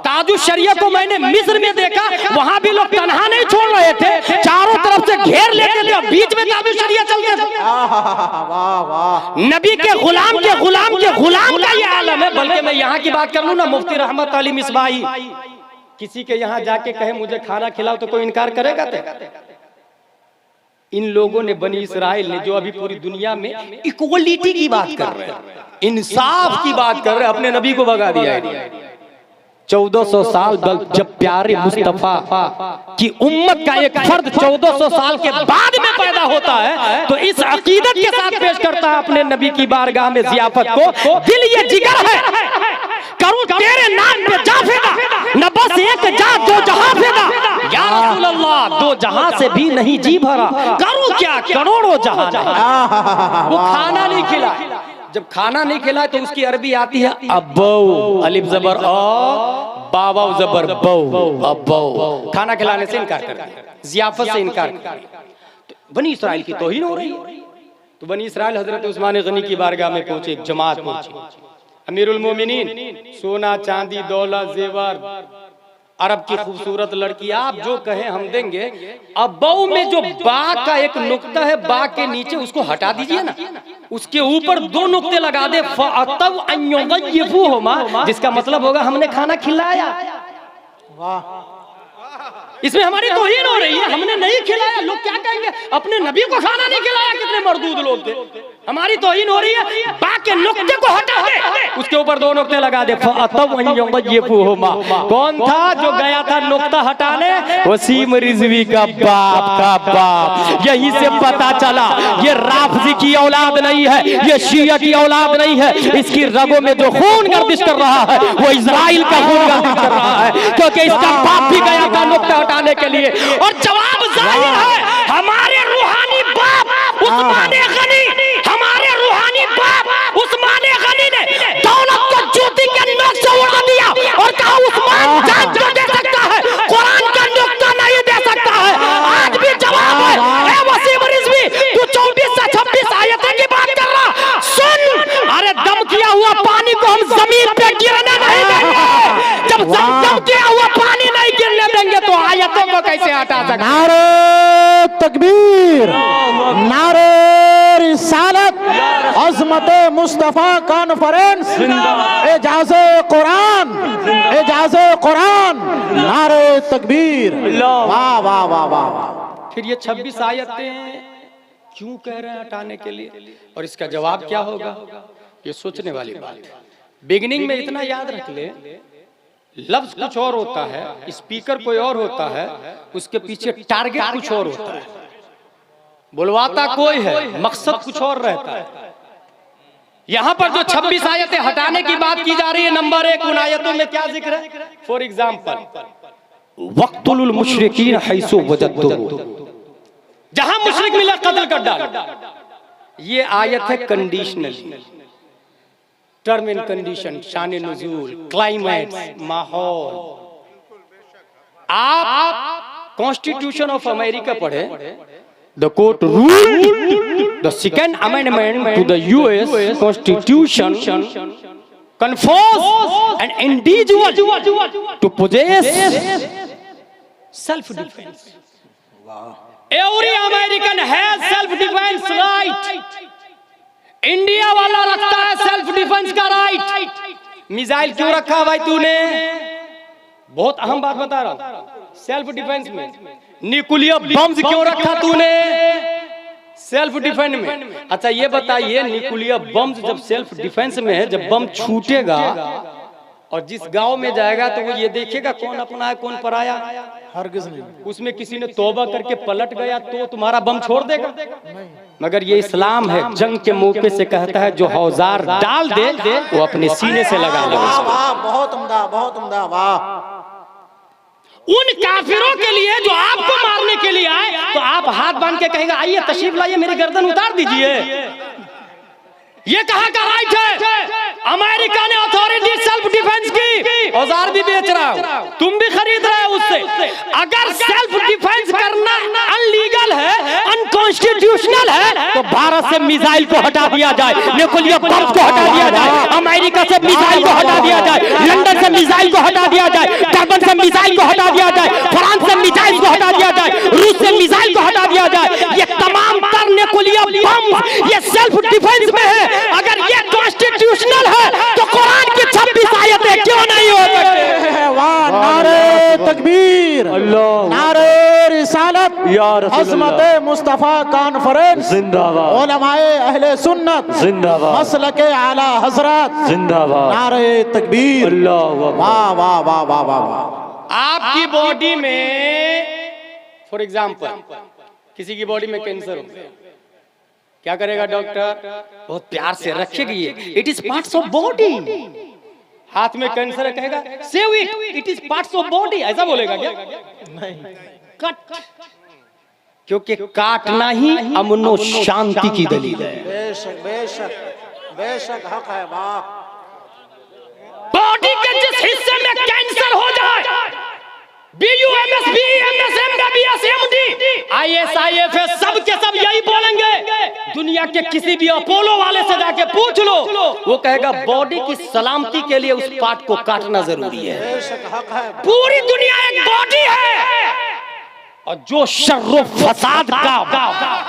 ताजु शरिया को मैंने मिस्र में देखा, वहां भी लोग तन्हा नहीं छोड़ रहे थे, चारों तरफ से घेर लेते थे, बीच में ताजु शरिया चलते थे। नबी के गुलाम के गुलाम के गुलाम का ये आलम है। बल्कि मैं यहाँ की बात कर लूं ना, मुफ्ती रहमत अली मिसबाही किसी के यहाँ जाके कहे मुझे खाना खिलाओ तो कोई इनकार करेगा? इन लोगों ने, बनी इसराइल ने, जो अभी पूरी दुनिया में इक्वलिटी की बात कर रहे हैं, इंसाफ की बात कर रहे हैं, अपने नबी को भगा दिया है। 1400 साल जब प्यारे मुस्तफा की उम्मत का एक फर्द 1400 साल के बाद में पैदा होता है तो इस अकीदत के साथ पेश करता है अपने नबी की बारगाह में ज़ियाफत को, दिल ये जिगर है, करूं तेरे नाम पे जा फेदा, न बस एक जा दो जहां फेदा। या रसूल अल्लाह, दो जहां से भी नहीं जी भरा, करूं क्या करोड़ों जहां। वो खाना नहीं खिला। जब खाना नहीं खिला तो उसकी अरबी आती है अब्बौ, अलिफ जबर अ, बाबा जबर बौ, अब्बौ। खाना खिलाने से इनकार कर दिया, ज़ियाफत से इनकार कर दिया। बनी इसराइल की तौहीन हो रही है। तो बनी इसराइल हजरत उस्मान गनी की बारगाह में पहुंचे, एक जमात पहुंची। अमीरुल मोमिनीन, सोना चांदी दौलत जेवर, अरब की खूबसूरत लड़की, आप जो कहें हम देंगे। अब्बौ में जो बा का एक नुक्ता है, बा के नीचे उसको हटा दीजिए ना, उसके ऊपर 2 नुक्ते लगा दे, फअतव अन युज़य्यिफूहुमा, जिसका मतलब होगा हमने खाना खिलाया। इसमें हमारी तौहीन हो रही है, हमने नहीं खिलाया। लोग क्या कहेंगे, अपने नबी को खाना नहीं खिलाया, कितने मरदूद लोग थे। हमारी तौहीन हो रही है, बा के नुक्ते को हटा दे, उसके ऊपर 2 नुक्ते लगा दे। कौन था जो गया था नुक्ता हटाने? वसीम रिजवी का बाप। यहीं से पता चला ये राफजी की औलाद नहीं है, ये शिया की औलाद नहीं है। इसकी रगों में जो खून गर्दिश कर रहा है वो इजराइल का खून गर्दिश कर रहा है, क्योंकि इसका बाप भी गया था नुक्ता हटाने के लिए। और जवाब जाहिर है, हमारे रूहानी बाप उस्मान गनी, हमारे रूहानी बाप उस्मान गनी ने दौलत को जूती के नोक से उड़ा दिया और कहा उस्मान जान जो दे सकता है, कुरान का नुक्ता नहीं दे सकता है। आज भी जवाब है, ए वसीम रिजवी, तू 24 से 26 आयतें की बात कर रहा, सुन। अरे दम किया हुआ पानी को हम जमीन पे गिरने नहीं देंगे। जब दम किया हुआ पानी नहीं गिरने देंगे तो आयतों को कैसे हटा सकते? नारे तकबीर, नारे रिसालत, अज़मत मुस्तफा कॉन्फ्रेंस, एजाज़े कुरान, एजाज़े कुरान, नारे तकबीर। वाह वाह वाह वाह। फिर ये 26 आयतें क्यों कह रहे हैं हटाने के लिए, और इसका जवाब क्या होगा? ये सोचने वाली बात है। बिगिनिंग में इतना याद रख ले, लफ्ज कुछ और होता है, स्पीकर कोई और होता है, उसके पीछे टारगेट कुछ और होता है, बुलवाता कोई है, मकसद कुछ और रहता है। यहाँ पर जो 26 आयतें हटाने की बात की जा रही है, नंबर 1 उन आयतों में क्या जिक्र है? फॉर एग्जाम्पल, वक्तुल मुशरिकीन हैसु वजदतुहु, जहां मुशरिक मिला कत्ल कर डाल। ये आयत है कंडीशनल, टर्म एंड कंडीशन, शान नुज़ूल, क्लाइमेट, माहौल। आप कॉन्स्टिट्यूशन ऑफ अमेरिका पढ़े, the court ruled the second amendment to the US constitution confers an individual to possess self-defense. Every American has self-defense right. India वाला रखता है सेल्फ डिफेंस का right. Missile क्यों रखा भाई तूने? बहुत अहम बात बता रहा हूं, सेल्फ डिफेंस में। न्यूक्लियर बम्स क्यों रखा तूने? सेल्फ डिफेंस में। अच्छा ये बताइए, न्यूक्लियर बम्स जब सेल्फ डिफेंस में है, जब बम छूटेगा और जिस गांव में जाएगा तो वो ये देखेगा कौन अपना है कौन पराया? हरगिज़ नहीं। उसमें किसी ने तौबा करके पलट गया तो तुम्हारा बम छोड़ देगा? मगर ये इस्लाम है, जंग के मौके से कहता है जो औजार डाल दे वो अपने सीने से लगा ले। वाह, बहुत उम्दा, बहुत उम्दा, वाह। उन काफिरों के लिए जो आपको मारने के लिए आए, तो आप हाथ बांध के कहेगा आइए तशरीफ लाइए, मेरी गर्दन उतार दीजिए। ये कहाँ का राइट है? अमेरिका ने अथॉरिटी सेल्फ डिफेंस की, औजार भी बेच रहा हूं, तुम भी खरीद रहे हो उससे। अगर सेल्फ डिफेंस करना अनलीगल है, अनकॉन्स्टिट्यूशनल है, तो भारत से मिसाइल को हटा दिया जाए, न्यूक्लियर बम को हटा दिया जाए, अमेरिका से मिसाइल को हटा दिया जाए, लंदन से मिसाइल को हटा दिया जाए, टर्बन से मिसाइल को हटा दिया जाए, फ्रांस से मिसाइल को हटा दिया जाए, रूस से मिसाइल को हटा दिया जाए। ये तमाम तर न्यूक्लियर बम ये सेल्फ डिफेंस में है। अगर ये कॉन्स्टिट्यूशनल है तो कुरान की 26 आयतें क्यों नहीं हो सकती? वाह, नारे तकबीर, नारे रिसालत, अज़मत मुस्तफा कॉन्फ्रेंस जिंदाबाद, उलमाए अहले सुन्नत जिंदाबाद, मसलके आला हजरत जिंदाबाद, नारे तकबीर। वाह वाह वाह वाह वाह। आपकी बॉडी में फॉर एग्जाम्पल किसी की बॉडी में कैंसर हो, क्या करेगा डॉक्टर? बहुत प्यार से रखेगी, it is parts of body. हाथ में कैंसर है, कहेगा save it, it is parts of body, ऐसा बोलेगा क्या? नहीं, कट, क्योंकि काटना ही अमन और शांति की दलील है। बेशक बेशक बेशक हक है। वाह। बॉडी के जिस हिस्से में कैंसर हो जाए, BUMS, BEMS, MBBS, MD, IS, IFS सब के सब यही बोलेंगे। दुनिया के किसी भी अपोलो वाले से जाके पूछ लो, वो कहेगा बॉडी की सलामती के लिए उस पार्ट को काटना जरूरी है। बेशक हक है। पूरी दुनिया एक बॉडी है, और जो शर्रो फसाद का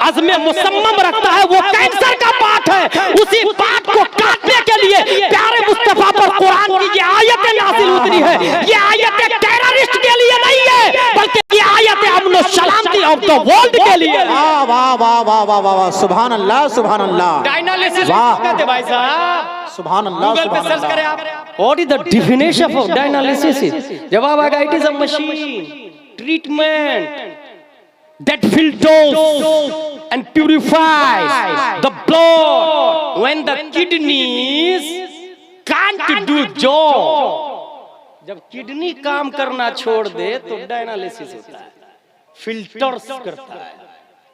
अज़्म मुसम्मम रखता है वो कैंसर का पार्ट है। उसी पार्ट को काटने के लिए प्यारे मुस्तफा पर कुरान की ये आयतें नाज़िल उतरी है। ये आयतें टेररिस्ट के लिए नहीं है, बल्कि ये आयतें अमन और सलामती ऑफ द वर्ल्ड के लिए। वाह वाह वाह वाह वाह वाह, सुभान अल्लाह, सुभान अल्लाह। डायनालिसिस वाह। कहते भाई साहब। सुभान अल्लाह गूगल पे सर्च करें आप, what is the definition of dialysis, जवाब आएगा it is a machine treatment that filters and purifies the blood when the kidneys can't do job. जब किडनी काम करना छोड़ दे तो डायनालिसिस होता है, फिल्टर्स करता है,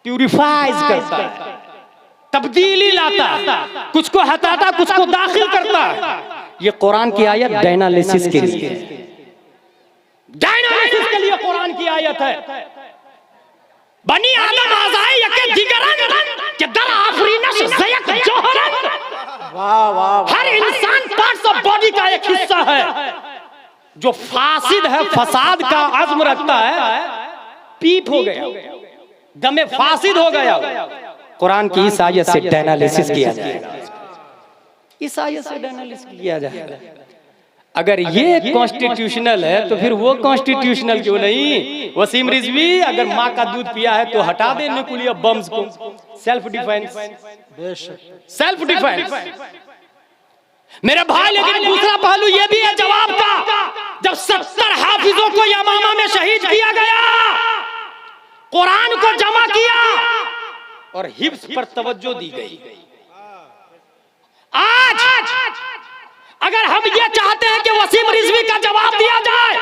प्यूरिफाइज करता है, तब्दीली लाता है, कुछ को हटाता कुछ को दाखिल करता है। ये कुरान की आयत डायनालिसिस के लिए, डायनालिसिस के लिए कुरान की आयत है। बनी आदम आज़ाए यके दिगरन के दर आफरीनश ज़यक जोहरन। वाह वाह, हर इंसान पार्ट्स ऑफ बॉडी का एक हिस्सा है जो फासिद है, फसाद का अज़्म रखता है, पीप हो गया, दमे फासिद हो गया। कुरान की इस आयत से डायनालिसिस किया जाएगा, इस आयत से डायनालिसिस किया जाएगा। अगर ये कॉन्स्टिट्यूशनल है तो फिर वो कॉन्स्टिट्यूशनल क्यों नहीं? वसीम रिजवी अगर माँ का दूध पिया है तो हटा दे न्यूक्लियर बम्स को, सेल्फ डिफेंस, सेल्फ डिफेंस। मेरे भाई लेकिन दूसरा पहलू ये भी है जवाब का, जब 70 हाफिजों को यमामा में शहीद किया गया, कुरान को जमा किया और हिफ्ज पर तवज्जो दी गई। आज अगर हम ये चाहते हैं कि वसीम रिजवी का जवाब दिया जाए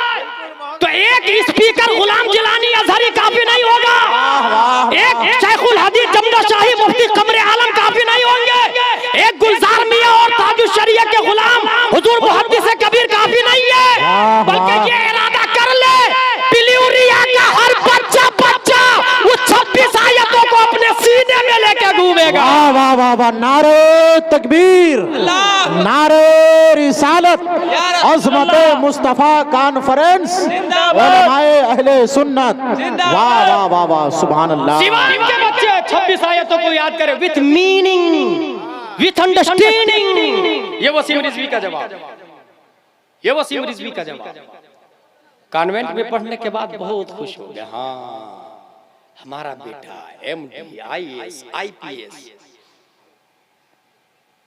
तो एक स्पीकर गुलाम जिलानी अजहरी काफी नहीं होगा, एक शेखुल हदीस जमदा शाही मुफ्ती कमरे आलम काफी नहीं होंगे, एक गुलजार मियां और ताजुश शरिया के गुलाम हुजूर मुहद्दिस कबीर काफी नहीं है, बल्कि ये इरादा कर ले पिल्यूरिया का हर बच्चा बच्चा वो 26 आयतों को अपने सीने में लेके घूमेगा। वाह वाह वाह वाह, नारे तकबीर, नारे रिसालत, अज़मत मुस्तफा कॉन्फ्रेंस, उलमाए अहले सुन्नत। वाह वाह वाह वाह, सुभान अल्लाह। सिवान के बच्चे 26 आयतों को याद करें विथ मीनिंग, विथ अंडरस्टैंडिंग। ये वसीम रिजवी का जवाब, ये वसीम रिजवी का जवाब। कॉन्वेंट में पढ़ने के बाद बहुत खुश हो गया, हाँ हमारा बेटा MD, IAS, IPS।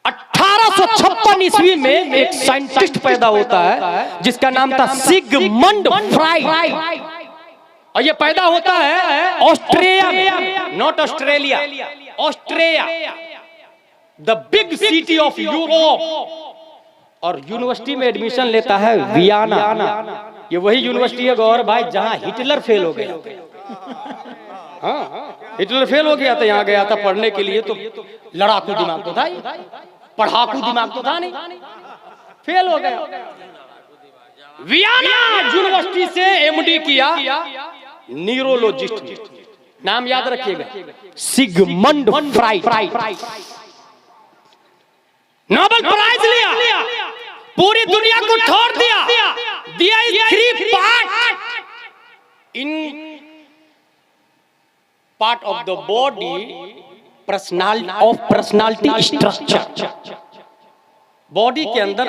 1856 ईस्वी में एक साइंटिस्ट पैदा होता है जिसका नाम था सिगमंड फ्राइड, और ये पैदा होता है Austria, not Australia, Austria, the big city of Europe. और यूनिवर्सिटी में एडमिशन लेता है वियना। ये वही यूनिवर्सिटी है गौर भाई जहां हिटलर फेल हो गया। हाँ, हिटलर फेल हो गया था, यहाँ गया था पढ़ने के लिए, तो लड़ाकू दिमाग तो था, पढ़ाकू दिमाग तो था नहीं, फेल हो गया। वियना यूनिवर्सिटी से MD किया, न्यूरोलॉजिस्ट, नाम याद रखिएगा, सिगमंड फ्राइड। नोबेल प्राइज लिया, पूरी दुनिया को ठोर दिया, दिया 3 part in part of the body, personality structure। Body के अंदर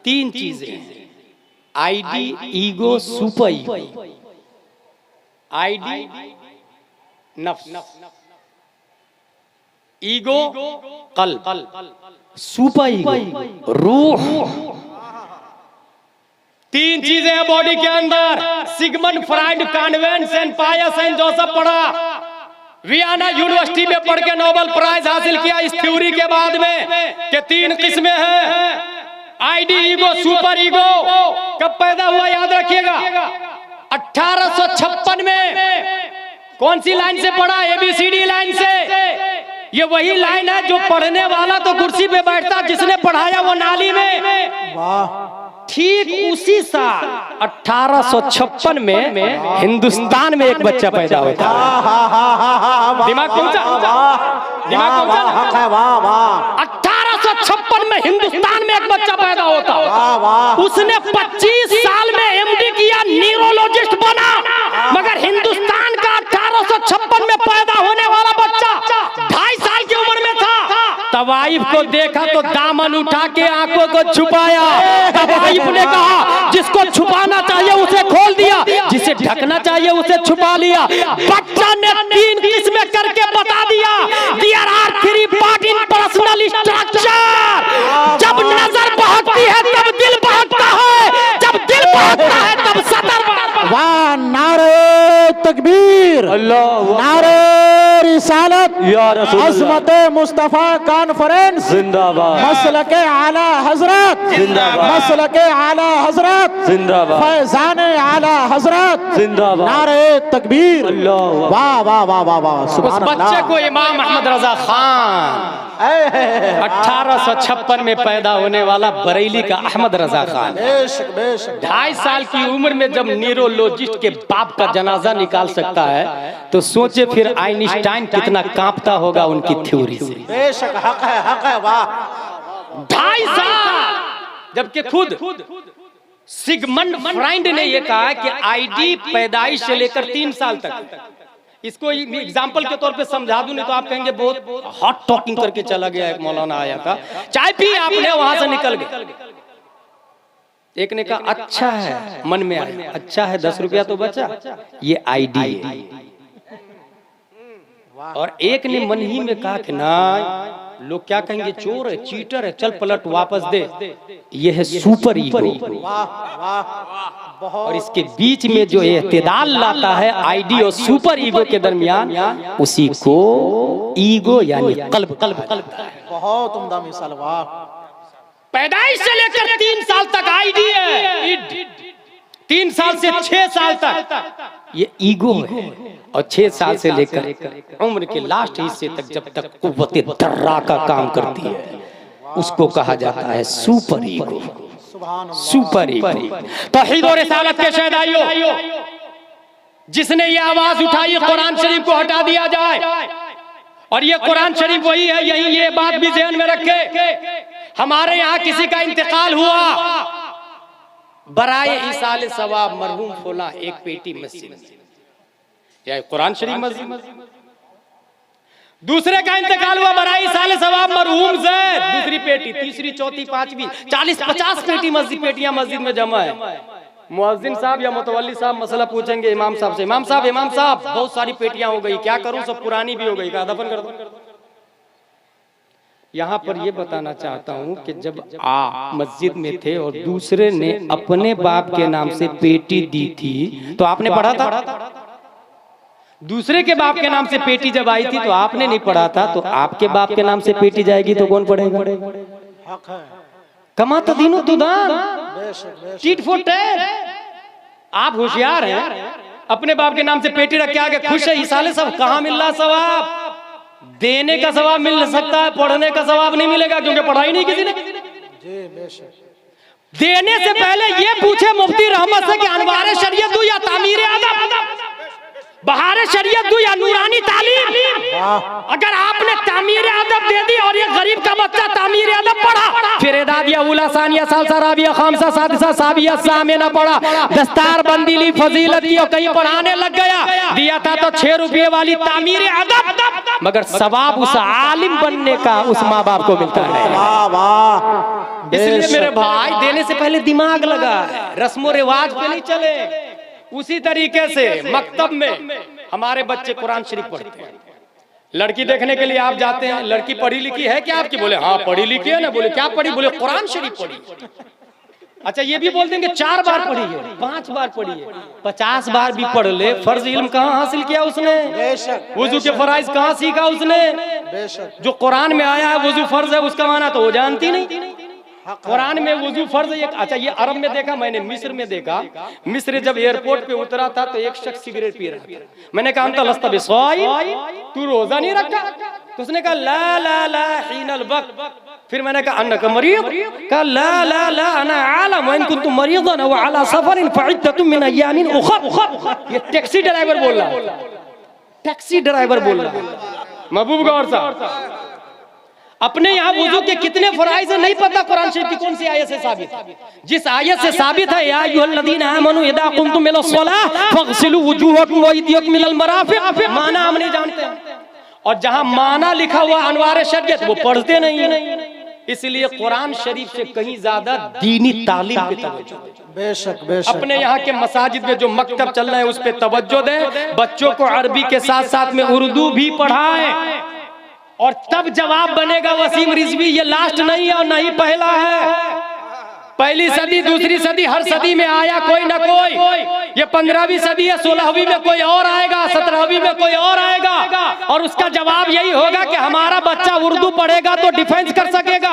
3 चीजें हैं, ID, ego, super ego. ID नफ्स, ईगो कल्ब, सुपर ईगो रूह। 3 चीजें हैं बॉडी के अंदर। Sigmund Freud convent Saint Pius and Joseph पढ़ा, वियना यूनिवर्सिटी में पढ़ के नोबेल प्राइज हासिल किया इस थ्योरी के बाद में कि 3 किस्में हैं, ID, ईगो, सुपर ईगो। कब पैदा हुआ याद रखिएगा, 1856 में। कौन सी लाइन से पढ़ा? ABCD लाइन से। ये वही लाइन है जो पढ़ने वाला तो कुर्सी पे बैठता, जिसने पढ़ाया वो नाली में। वाह, ठीक उसी साल 1856 में हिंदुस्तान में एक बच्चा पैदा होता है। दिमाग पहुंचा? दिमाग पहुंचा? वाह वाह, 1856 में हिंदुस्तान में एक बच्चा पैदा होता, उसने 25 साल में MD किया, न्यूरोलॉजिस्ट बना। मगर हिंदुस्तान का 1856 में पैदा होने वाला बच्चा 2.5 साल की उम्र में था। तवाइफ को देखा तो दामन उठा के आंखों को छुपाया। तवाइफ ने कहा जिसको छुपाना चाहिए उसे खोल दिया, जिसे ढकना चाहिए उसे छुपा लिया। बच्चा ने 3 किस्में करके बता दिया, there are 3 part in personal structure. जब तकबीर, अल्लाहु अकबर, नारे रिसालत, या रसूल अल्लाह, अज़मत मुस्तफा कॉन्फ्रेंस जिंदाबाद, मसलके आला हजरत, जिंदाबाद, मसलके आला हजरत, जिंदाबाद, फैजान आला हजरत, जिंदाबाद, नारे तकबीर। अल्लाहु अकबर। वाह वाह वाह वाह वाह, उस सुभान बच्चे अल्लाह। को इमाम अहमद रजा खान 1856 में पैदा होने वाला बरेली का अहमद रजा खान, बेशक बेशक, 2.5 साल की उम्र में जब न्यूरोलॉजिस्ट के बाप का जनाजा निकाल सकता है तो सोचे फिर आइंस्टाइन कितना कांपता होगा उनकी थ्योरी से। बेशक हक है वाह। 2.5 साल, जबकि खुद सिगमंड फ्राइड ने यह कहा कि आईडी पैदाइश से लेकर 3 साल तक, इसको एग्जाम्पल के तौर पे समझा दूं नहीं तो आप कहेंगे बहुत हॉट टॉकिंग करके चला गया। एक मौलाना आया था, चाय पी आपने, वहां से निकल गए। एक ने कहा अच्छा है, मन में आया अच्छा है, 10 रुपया तो बचा, ये आईडी है। और एक ने मन ही में कहा कि ना, लोग क्या कहेंगे, चोर है, चीटर है, चल पलट वापस दे, ये है सुपर ईगो। और इसके बीच में जो इत्तेदाल लाता है आईडी और सुपर ईगो के दरमियान, उसी को ईगो यानी कल्ब कहता है। बहुत उम्दा मिसाल, वाह। पैदाइश से लेकर 3 साल तक आईडी है, 3 साल से 6 साल तक ये ईगो है, और 6 साल से लेकर उम्र के लास्ट हिस्से तक जब तक कुव्वते दर्रा का काम करती है उसको कहा जाता है सुपर ईगो। Super ego. तौहीद और रिसालत के शहदाइयों, जिसने ये आवाज उठाई कुरान शरीफ को हटा दिया जाए, और ये कुरान शरीफ वही है, यही ये बात भी ध्यान में रखे। हमारे यहाँ किसी का इंतकाल हुआ, बराए ईसाल सवाब मरहूम फुला एक पेटी मस्जिद, या कुरान शरीफ मस्जिद। दूसरे का इंतकाल हुआ, बराए ईसाल सवाब मरहूम से दूसरी पेटी, तीसरी, चौथी, पांचवी, 40-50 पेटी पेटियां मस्जिद में जमा है। मुअज्जिन साहब या मुतवल्ली साहब मसला पूछेंगे इमाम साहब से, इमाम साहब बहुत सारी पेटियां हो गई, क्या करूं, सब पुरानी भी हो गई, कहा दफन कर दो। यहाँ पर ये बताना चाहता हूँ कि जब आप मस्जिद में थे और दूसरे ने अपने बाप के नाम से पेटी दी थी तो आपने पढ़ा था? दूसरे के बाप के नाम से पेटी जब आई थी तो आपने नहीं पढ़ा था, तो आपके बाप के नाम से पेटी जाएगी तो कौन पढ़ेगा? कमा तो दीनो तू दान, चीट फॉर टैट। आप होशियार हैं, अपने बाप के नाम से पेटी रख के आगे खुश है, इसाले सब कहाँ मिल रहा सवाब? देने का सवाब मिल सकता है, पढ़ने का सवाब नहीं मिलेगा, क्योंकि पढ़ाई नहीं किसी ने। देने से पहले ये पूछे मुफ्ती रहमत से कि अनवार शरीयत दूं या तामीर अदब, बहार शरीयत दूं या नूरानी तालीम। अगर आपने तामीर अदब दे दी और ये गरीब का बच्चा तामीर अदब पढ़ा, फिर एदादिया उला सानिया सालसा राबिया खामसा सादिसा साबिया सामिना पढ़ा, दस्तार बंदी ली फजीलत की और कहीं पढ़ाने लग गया, दिया था तो 6 रुपये वाली तामीर अदब, मगर सवाब उस आलिम बनने का उस माँ बाप को मिलता है। इसलिए मेरे भाई, देने से पहले दिमाग लगा, रस्मो रिवाज पे नहीं चले। उसी तरीके से मकतब में हमारे बच्चे कुरान शरीफ पढ़ते हैं। लड़की देखने के लिए आप जाते हैं, लड़की पढ़ी लिखी है क्या आपकी? बोले हाँ पढ़ी लिखी है ना। बोले क्या पढ़ी? बोले कुरान शरीफ पढ़ी। अच्छा ये भी बोल देंगे 4 बार पढ़ी है, 5 बार पढ़ी है, 50 बार भी पढ़ ले, फर्ज इल्म कहाँ हासिल किया उसने? वुजू के फराइज कहाँ सीखा उसने? जो कुरान में आया है वुजू फर्ज है, उसका माना तो वो जानती नहीं। कुरान में वुजू फर्ज है। अच्छा ये अरब में देखा मैंने, मिस्र में देखा। मिस्र जब एयरपोर्ट पे उतरा था तो एक शख्स सिगरेट पी रहा था। मैंने कहा अंता लस्ता बिस्वाइम, तू रोजा नहीं रखा? तो उसने कहा ला ला ला हीनल वक्त। फिर मैंने कहा अन्नका मरीद? कहा ला ला ला अना आलम इन कुंतुम मरीदन व अला सफरिन फइद्दतुम मिन अय्यामिन उखर। ये टैक्सी ड्राइवर बोल रहा है, टैक्सी ड्राइवर बोल रहा है। महबूब गौर साहब, अपने यहाँ वुजू के कितने फराइज नहीं पता, कुरान शरीफ की कौन सी आयत से साबित? जिस आयत से साबित है या अय्युहल्लज़ीना आमनू इज़ा कुंतुम इलस्सलाह फग़सिलू वुजूहकुम व अयदियकुम मिनल मराफ़िक़, माना हम नहीं जानते हैं। और जहाँ माना लिखा हुआ अनवार शरीयत वो पढ़ते नहीं है। इसलिए कुरान शरीफ से कहीं ज्यादा दीनी तालीम पे तवज्जो दें। बेशक बेशक। अपने यहाँ के मसाजिद में जो मकतब चल रहे हैं उस पे तवज्जो दें। बच्चों को अरबी के साथ साथ में उर्दू भी पढ़ाएं, और तब जवाब बनेगा वसीम रिजवी ये लास्ट नहीं है और नहीं पहला है। पहली सदी, दूसरी सदी, हर सदी में आया कोई ना कोई। ये 15वीं सदी है, 16वीं में कोई और आएगा, 17वीं में कोई और आएगा, और उसका जवाब यही होगा कि हमारा बच्चा उर्दू पढ़ेगा तो डिफेंस कर सकेगा,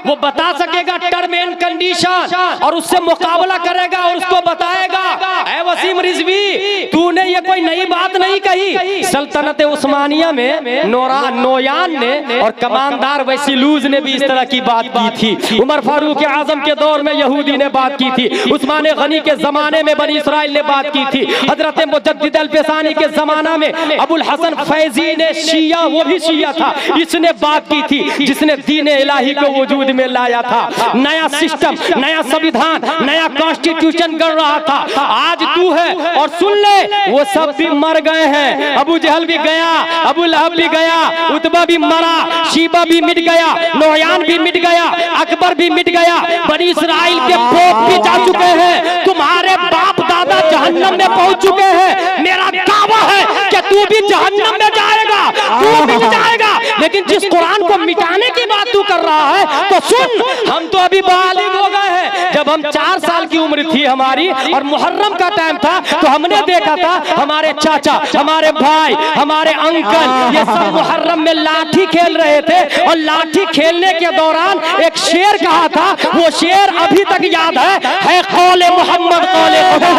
वो बता सकेगा टर्म एंड कंडीशन, और उससे मुकाबला करेगा और उसको बताएगा। ऐ वसीम रिजवी, तूने ये कोई नई बात नहीं कही। सल्तनत उस्मानिया में नोयान ने और कमानदार वैसिलूज ने भी इस तरह की बात की थी। उमर फारूक आजम के दौर में यहूदी ने बात की थी। उस्मान गनी के जमाने में बनी इसराइल ने बात की थी। हजरत मुजद्दिद अल-फ़सानी के जमाना में अबुल हसन फैजी ने शिया, वो भी शिया था, इसने बात की थी, जिसने दीन इलाही को वजूद में लाया था। नया सिस्टम, नया संविधान, नया कॉन्स्टिट्यूशन कर रहा था। आज तू है, और सुन ले, वो सब भी मर गए हैं। अबू जहल भी गया, अबू लहब भी गया, उतबा भी मरा, शीबा भी मिट गया, नोयान भी मिट गया, अकबर भी मिट गया, बनी इसराइल के पोप भी जा चुके हैं, तुम्हारे बाप दादा जहन्नम में पहुंच चुके हैं। मेरा दावा है कि तू भी जहन्नम में जाएगा, तू भी जाएगा। लेकिन जिस कुरान को मिटाने की बात तू कर रहा है, तो सुन, हम तो अभी बालिग हो गए हैं। जब हम 4 साल की उम्र थी हमारी, और मुहर्रम का टाइम था, तो हमने देखा था हमारे चाचा, हमारे भाई, हमारे अंकल, ये सब मुहर्रम में लाठी खेल रहे थे, और लाठी खेलने के दौरान एक शेर कहा था, वो शेर अभी तक याद है कौले मोहम्मद कौले खुदा,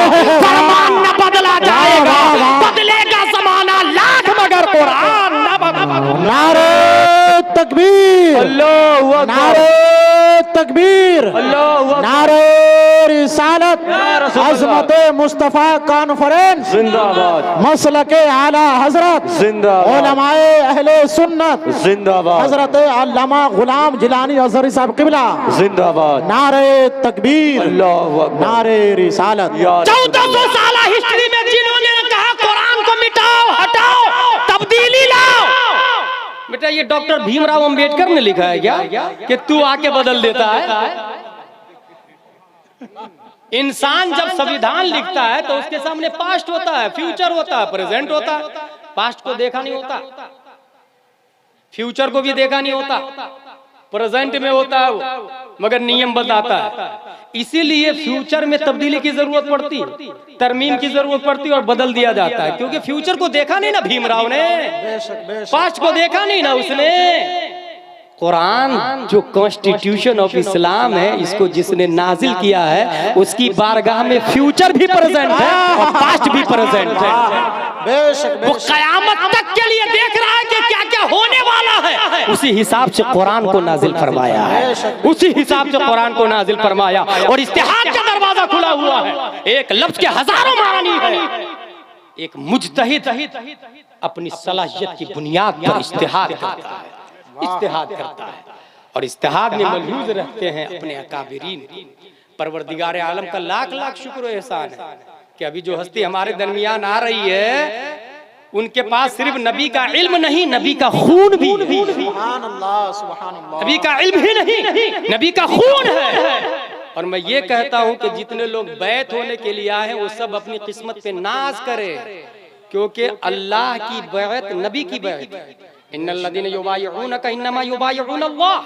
फरमान न बदला जाएगा, बदलेगा जमाना लाख मगर कुरान न बदला। नारे तकबीर, नारे तकबीर, नारे रिसालत, अज़मत मुस्तफ़ा कॉन्फ्रेंस जिंदाबाद, मसलके आला हजरत जिंदाबाद, उलमाए अहले सुन्नत जिंदाबाद, हजरत अल्लामा गुलाम जिलानी अज़हरी साहब क़िबला जिंदाबाद, नारे तकबीर, नारे रिसालत। 1400 साल हिस्ट्री में जिन्होंने कहा कुरान को मिटाओ, हटाओ, तब्दीली लाओ, बेटा ये डॉक्टर भीमराव अंबेडकर ने लिखा है क्या कि तू आके बदल देता है? इंसान जब संविधान लिखता है तो उसके सामने पास्ट होता है, फ्यूचर होता है, प्रेजेंट होता है। पास्ट को देखा नहीं होता, फ्यूचर को भी देखा नहीं होता, प्रेजेंट में होता है वो, मगर नियम बताता है। इसीलिए फ्यूचर में तब्दीली की जरूरत पड़ती, तरमीम की जरूरत पड़ती, और बदल दिया जाता है, क्योंकि फ्यूचर को देखा नहीं ना भीमराव ने, पास्ट को देखा नहीं ना उसने। कुरान जो कॉन्स्टिट्यूशन ऑफ इस्लाम है, इसको जिसने नाजिल किया है, उसकी बारगाह में फ्यूचर भी प्रेजेंट है और पास्ट भी प्रेजेंट है। वो कयामत तक के लिए देख रहा है कि क्या क्या होने वाला है, उसी हिसाब से कुरान को नाजिल फरमाया है, उसी हिसाब से कुरान को नाजिल फरमाया, और इज्तिहाद का दरवाजा खुला हुआ है। एक लफ्ज के हजारों मानी है। एक मुज्तहिद अपनी सलाहियत की बुनियाद पर इज्तिहाद करता है, इज्तिहाद करता है, और इज्तिहाद में मलहूज रहते हैं अपने अकाबिरीन। परवरदिगार आलम का लाख लाख शुक्र और एहसान है कि अभी जो हस्ती हमारे दरमियान आ रही है, उनके पास सिर्फ नबी का इल्म नहीं, नबी का खून भी, नबी का इल्म ही नहीं, नबी का खून है। और मैं ये कहता हूँ कि जितने लोग बैत होने के लिए आए हैं, वो सब अपनी किस्मत पे नाज करें, क्योंकि अल्लाह की बैत नबी की बैत, इन्नल्लज़ीना युबायिऊनका इन्नमा युबायिऊनल्लाह,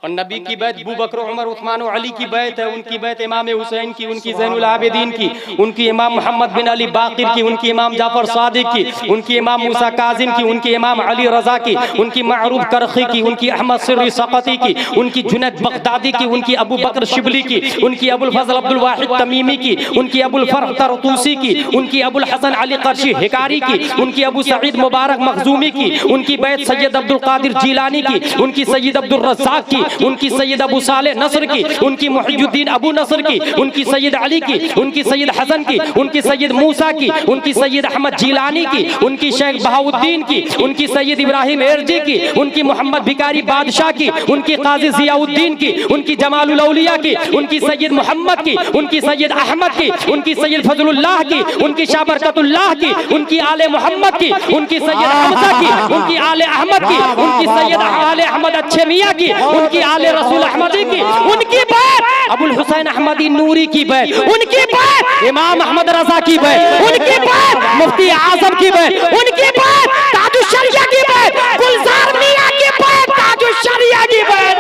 और नबी की बैत अबू बकर, उमर, उस्मान और अली की बैत है, उनकी बैत इमाम हुसैन की, उनकी ज़ैनुल आबिदीन की, उनकी इमाम मोहम्मद बिन अली बाकिर की, उनकी इमाम जाफर सादिक की, उनकी इमाम मूसा काजिम की, उनकी इमाम अली रजा की, उनकी मअरूफ करखी की, उनकी अहमद सिर्री सक़ती की, उनकी जुनैद बगदादी की, उनकी अबू बकर शिबली की, उनकी अबुल फज़ल अब्दुल वाहिद तमीमी की, उनकी अबुल फर्ह तरतूसी की, उनकी अबुल हसन अली क़र्शी हिकारी की, उनकी अबू सईद मुबारक मखजूमी की, उनकी बैत सैयद अब्दुल कादिर जीलानी की, उनकी सैयद अब्दुल रज़्ज़ाक़ की, उनकी सैयद अबू साले नसर की, उनकी मुहियुद्दीन अबू नसर की, उनकी सैयद अली की, उनकी सैयद हसन की, उनकी सैयद मूसा की, उनकी सैयद अहमद जीलानी की, उनकी शेख बहाउद्दीन की, उनकी सैयद इब्राहिम एरजी की, उनकी मोहम्मद भिकारी बादशाह की, उनकी काजी जियाउद्दीन की, उनकी जमालुल औलिया की, उनकी सैयद मोहम्मद की, उनकी सैयद अहमद की, उनकी सैयद फजलुल्लाह की, उनकी शाह बरकतुल्लाह की, उनकी आले मोहम्मद की, उनकी सैयद हमजा की, उनकी आले अहमद की, उनकी सैयद आले अहमद अच्छे मियाँ की, उनकी आले रसूल अहमदी की, उनकी बैत अबुल हुसैन अहमदी नूरी की बैत, उनकी बैत इमाम अहमद रजा की बैत, उनकी बैत मुफ्ती आजम की बैत, उनकी बैत ताजुश शरिया की बैत, गुलजार मियां की बैत ताजुश शरिया की बैत।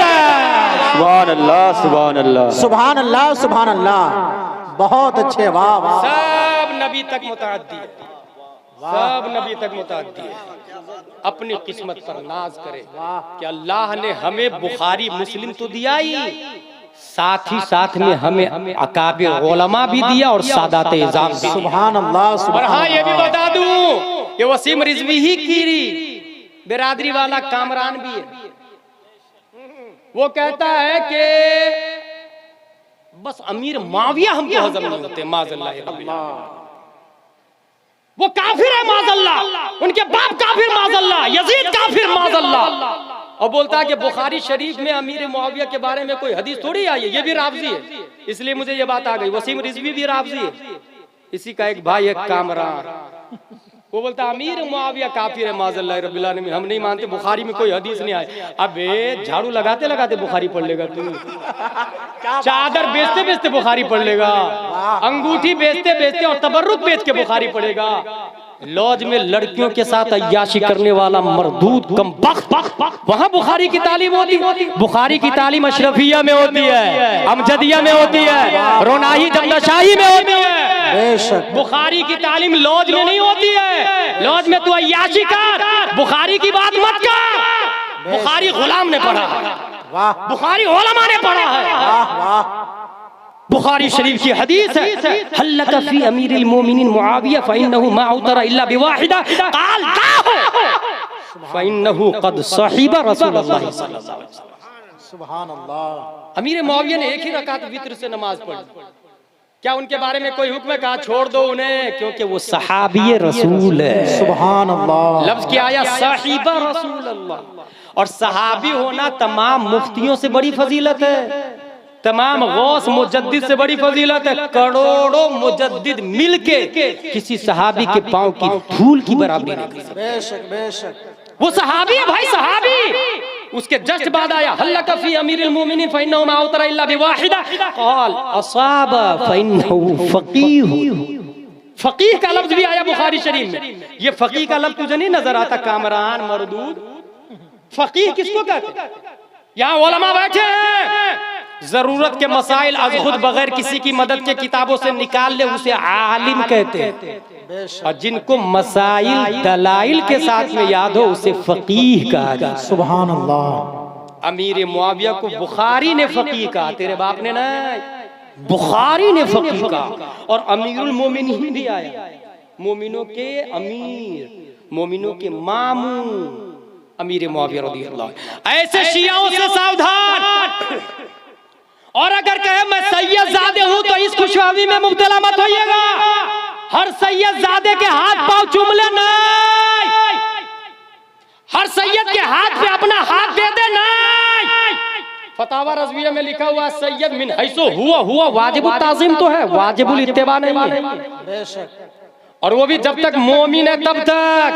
सुभान अल्लाह सुभान अल्लाह सुभान अल्लाह सुभान अल्लाह। बहुत अच्छे, वाह वाह। सब नबी तक मुतअद्दी है, सब नबी तक मुतअद्दी है। अपनी किस्मत पर नाज करे कि अल्लाह ने हमें बुखारी मुस्लिम तो दिया ही, साथ ही साथ में हमें अकाबिर उलमा भी दिया और सादात इज़ाम भी। सुभान अल्लाह। और हाँ ये भी बता दूं कि वसीम रिजवी ही कीरी बिरादरी वाला कामरान भी है। वो कहता है कि बस अमीर माविया हमको हजम नहीं होते, माज़अल्लाह। वो काफिर है माज़अल्लाह, उनके बाप काफिर माज़अल्लाह, यजीद काफिर माज़अल्लाह। और बोलता है कि बुखारी शरीफ में अमीर मुआविया के बारे में कोई हदीस थोड़ी आई है, ये भी राफ़ज़ी है। इसलिए मुझे ये बात आ गई, वसीम रिजवी भी राफ़ज़ी है। इसी का एक भाई एक कामरान, वो बोलता अमीर मुआविया काफिर है माज़अल्लाह रब्बिल आलमीन, हम नहीं मानते, बुखारी में कोई हदीस नहीं आई। अबे झाड़ू लगाते लगाते बुखारी पढ़ लेगा तू, चादर बेचते बेचते बुखारी पढ़ लेगा, अंगूठी बेचते बेचते और तबर्रुक बेच के बुखारी पढ़ेगा, लॉज में लड़कियों के साथ अय्याशी करने वाला मरदूद कम बख्त वहाँ बुखारी की तालीम होती। बुखारी की तालीम अशरफिया में होती है, अमजदिया में होती है, रोनाही जमनाशाही में होती है। बुखारी की तालीम लॉज में नहीं होती है। लॉज में तू अय्याशी कर, बुखारी की बात मत कर। बुखारी गुलाम ने पढ़ा है, बुखारी उलमा ने पढ़ा है। बुखारी शरीफ की हदीस है, हल्लका फी अमीरिल मोमिनीन मुआविया फइन्नहु मा उतरा इल्ला बिवाहिदा काल दाहु फइन्नहु कद सहिबा रसूलुल्लाह सल्लल्लाहु अलैहि वसल्लम। सुभान अल्लाह। अमीर मुआविया ने एक ही रकात वित्र से नमाज पढ़ी। क्या उनके बारे में कोई हुक्म है? कहा छोड़ दो उन्हें, क्योंकि वो सहाबी रसूल है। सुभान अल्लाह। लफ्ज क्या आया? साहिबा रसूल अल्लाह। और सहाबी होना तमाम मुफ्तियों से बड़ी फजीलत है, तमाम गौस मुजद्दिद से बड़ी फजीलत है। करोड़ों मुजद्दिद मिलके किसी सहाबी के पांव की धूल की बराबरी नहीं कर सकते। बेशक बेशक। वो सहाबी है भाई, सहाबी। उसके जस्ट बाद आया हल्लका फी अमीरिल मोमिनीन फइन्नहु मा उतरा इल्ला बिवाहिदा क़ाल असाब फइन्नहु फकीह। फकीह का लफ्ज भी आया बुखारी शरीफ में। ये फकीह का लफ्ज तुझे नहीं नजर आता? कामरान, मरदूद। फकीह किसको कहते? यहाँ उलमा बैठे हैं, जरूरत के मसाइल अज खुद बगैर किसी की मदद के किताबों से निकाल ले, उसे आलिम कहते हैं। और जिनको मसाइल दलाइल के साथ में याद हो, उसे फकीह कहा जाता है। सुभान अल्लाह। अमीर मुआविया को बुखारी ने फकीह कहा, तेरे बाप ने ना, बुखारी ने फकीह कहा। और अमीरुल मोमिनीन भी आया, मोमिनों के अमीर, मोमिनों के मामू अमीर मुआविया रज़ियल्लाहु। ऐसे शियाओं से सावधान। और अगर कहे मैं सैयदजादे हूं तो इस खुशहाली में मुब्तला मत होइएगा। हर सैयदजादे के हाथ पांव चूम ले नहीं, हर सैयद के हाथ पे अपना हाथ दे दे नहीं। फतावा रज़विया में लिखा हुआ सैयद मिन हैसो हुआ वाजिबुत ताज़ीम तो है, वाजिबुल इत्तिबा नहीं है। बेशक। और वो भी जब तक मोमिन है तब तक।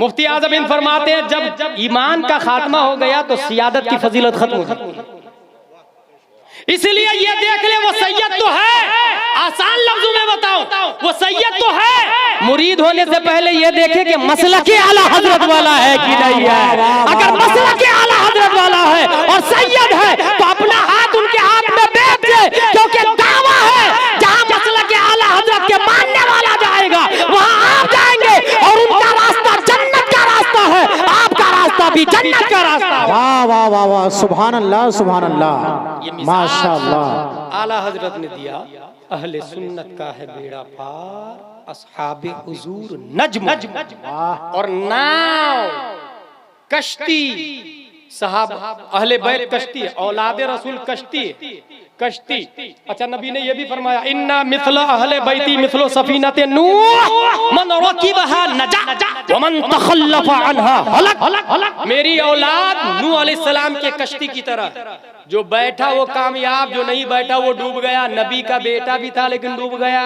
मुफ्ती आज़म इन फरमाते हैं जब ईमान का खात्मा हो गया तो सियादत की फजीलत खत्म हो गई। इसलिए ये देख ले, वो सैयद तो है, आसान लफ्जों में बताऊं, वो सैयद तो है, मुरीद होने से पहले ये देखे कि मसलक आला हजरत वाला है कि नहीं है। अगर मसलक आला हजरत वाला है और सैयद है तो अपना हाथ उनके हाथ में बेच दे, क्योंकि दावा है जहां मसलक आला हजरत के मानने वाला जाएगा वहां आप जाएंगे, और उनका रास्ता जन्नत का रास्ता है, आपका रास्ता भी जन्नत का रास्ता है। वाह वाह वाह वाह। सुभान अल्लाह सुभान अल्लाह, माशाअल्लाह। आला हजरत ने दिया, अहले सुन्नत का है बेड़ा पार, अस्हाबे हुजूर नज्म और नाव कश्ती, साहब अहले बैत कश्ती है, औलादे रसूल कश्ती है, कश्ती। अच्छा नबी ने ये भी फरमाया इन्ना मिथला अहले बैती मिथलो सफीनते नूह मन रकिबहा नजा व मन तखल्लफ अनहा हलक। मेरी औलाद नूह अलैहिस्सलाम के कश्ती की तरह, जो बैठा वो कामयाब, जो नहीं बैठा वो डूब गया। नबी का बेटा भी था लेकिन डूब गया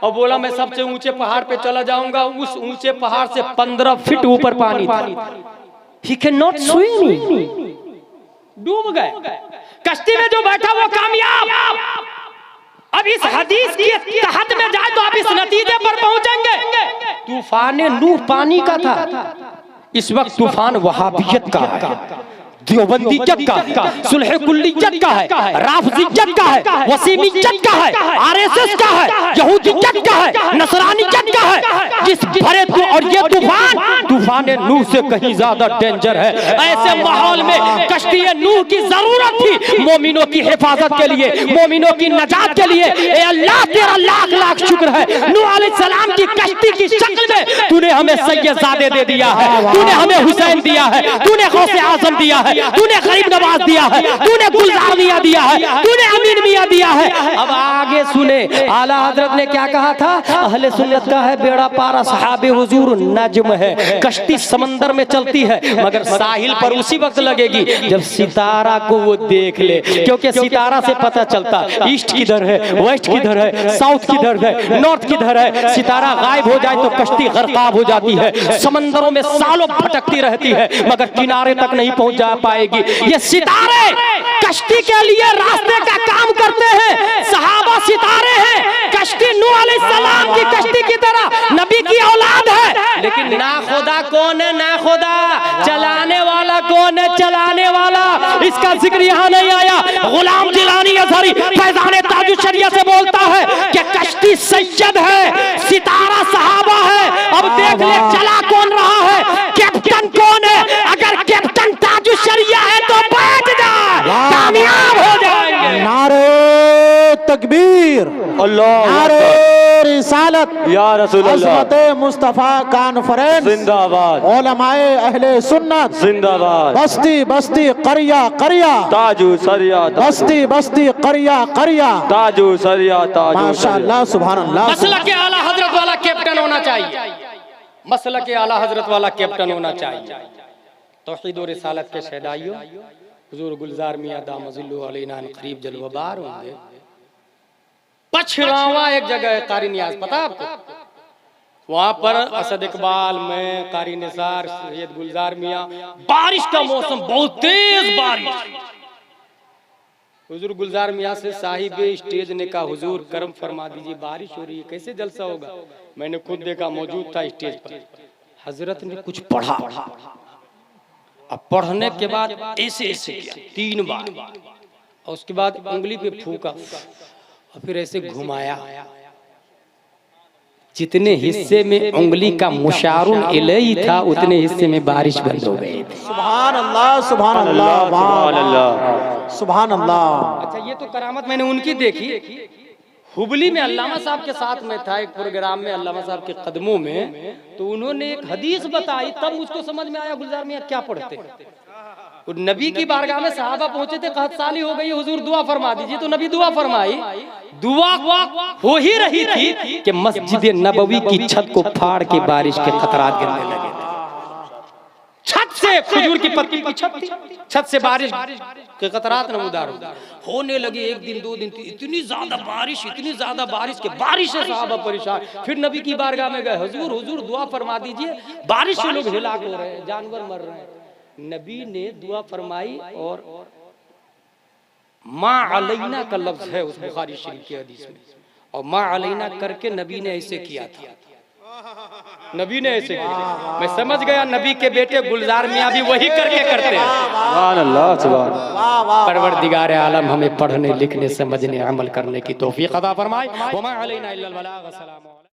और बोला मैं सबसे ऊंचे पहाड़ पे चला जाऊंगा। उस ऊंचे पहाड़ से 15 फीट ऊपर पानी था। He cannot swim, डूब गए। कश्ती में जो बैठा वो कामयाब। अब इस हदीस के तहत में जाए तो आप इस नतीजे पर पहुंचेंगे, तूफान नूह पानी का था, इस वक्त तूफान वहाबियत का है। देवबंदीयत का, सुलह कुल्लियत का है, राफजियत का है, वसीमियत का है, आरएसएस का है, यहूदियत का है, नसरानियत का है। जिस भरे और ये तूफान नूह से कहीं ज्यादा डेंजर है। ऐसे माहौल में कश्ती नूह की जरूरत थी मोमिनों की हिफाजत के लिए, मोमिनों की नजात के लिए। ए अल्लाह तेरा लाख लाख शुक्र है, नूह अलैहिस्सलाम की कश्ती की शक्ल में तूने हमें सैयदजादे दे दिया है, तूने हमें हुसैन दिया है, तूने गौसे आजम दिया है, तूने गरीब नवाज दिया है, तूने गुलजार मियां दिया है, तूने अमीन मियां दिया है। अब आगे सुने आला हजरत ने क्या कहा था, अहले सुन्नत का है बेड़ा पार, सहाबे हुजूर नज्म है। कश्ती समंदर में चलती है मगर साहिल पर उसी वक्त लगेगी जब सितारा को वो देख ले, क्योंकि सितारा से पता चलता ईस्ट किधर है, वेस्ट किधर है, साउथ किधर है, नॉर्थ किधर है। सितारा गायब हो जाए तो कश्ती गर्काब हो जाती है, समंदरों में सालों भटकती रहती है मगर किनारे तक नहीं पहुंच जा पाएगी। ये सितारे कश्ती के लिए रास्ते का काम करते हैं, सहाबा सितारे हैं, कश्ती नूह अलैहिस्सलाम की कश्ती की तरह नबी की औलाद है। लेकिन ना खुदा कौन है, ना खुदा चलाने वाला कौन है, चलाने वाला इसका जिक्र यहाँ नहीं आया। गुलाम जिलानी अज़हरी फैज़ान ताजुश शरिया से बोलता है कि कश्ती सैयद है, सितारा सहाबा है। अब देख ले चला कौन रहा है, कैप्टन कौन है। अगर कैप्टन ताजुश शरिया है तो बैठ जा, कामयाब हो जाएंगे। नारे तकबीर, अल्लाह नारे रिसालत, या रसूल अल्लाह, अज़मत मुस्तफा कॉन्फ्रेंस जिंदाबाद, उलमाए अहले सुन्नत जिंदाबाद, बस्ती बस्ती करिया करिया, ताजू सरिया, बस्ती बस्ती करिया करिया, ताजू सरिया, ताजू माशाअल्लाह सुभान अल्लाह। मसलक के आला हजरत वाला कैप्टन होना चाहिए, मसलक के आला हजरत वाला कैप्टन होना चाहिए। तौहीद और रिसालत के शहदाइयों हुजूर गुलजार मियां दामजिल्लु अलैना करीब जलवबार होंगे। पछरावा एक जगह है कारी नियाज, पता आपको? वहां पर असद इकबाल में कारी निसार सैयद गुलजार मियां, बारिश का मौसम, बहुत तेज बारिश। हुजूर गुलजार मियां से साहिब स्टेज ने कहा हुजूर करम फरमा दीजिए, बारिश हो रही है, कैसे जलसा होगा? मैंने खुद देखा, मौजूद था स्टेज पर। हजरत ने कुछ पढ़ा, अब पढ़ने के बाद ऐसे ऐसे किया 3 बार, और उसके बाद उंगली पे फूका और फिर ऐसे घुमाया। जितने हिस्से में उंगली का मुशारुन इलैहि था उतने हिस्से में बारिश बंद हो गई थी। सुभान अल्लाह सुभान अल्लाह सुभान अल्लाह, सुभान अल्लाह। अच्छा, ये तो करामत मैंने उनकी देखी। हुबली में अल्लामा साहब के साथ में था एक प्रोग्राम में, अल्लामा साहब के कदमों में, तो उन्होंने एक हदीस बताई, तब मुझको समझ में आया गुलजार मियां क्या पढ़ते। और नबी की बारगाह में सहाबा पहुंचे थे, कहत साली हो गई हुजूर दुआ फरमा दीजिए, तो नबी दुआ फरमाई। दुआ हो ही रही थी कि मस्जिद नबवी की छत को फाड़ के बारिश के कतरात गिरने लगे थे। छत से, खजूर की पत्ती की छत थी, छत से बारिश के कतरात नमूदार होने लगे। 1 दिन 2 दिन, इतनी ज्यादा बारिश के बारिश से सहाबा परेशान। फिर नबी की बारगाह में गए, हुजूर हुजूर दुआ फरमा दीजिए, बारिश से लोग हिलाक हो रहे हैं, जानवर मर रहे हैं। नबी ने दुआ फरमाई और मा अलैना का लफ्ज है उस बुखारी शरीफ की हदीस में, और मा अलैना करके नबी ने ऐसे किया था, नबी ने ऐसे किया। मैं समझ गया नबी के बेटे गुलजार मियां भी वही करके करते हैं। सुभान अल्लाह, सुभान। परवरदिगार आलम हमें पढ़ने लिखने समझने अमल करने की तौफीक अता फरमाए। वमा अलैना इल्लल बलाग।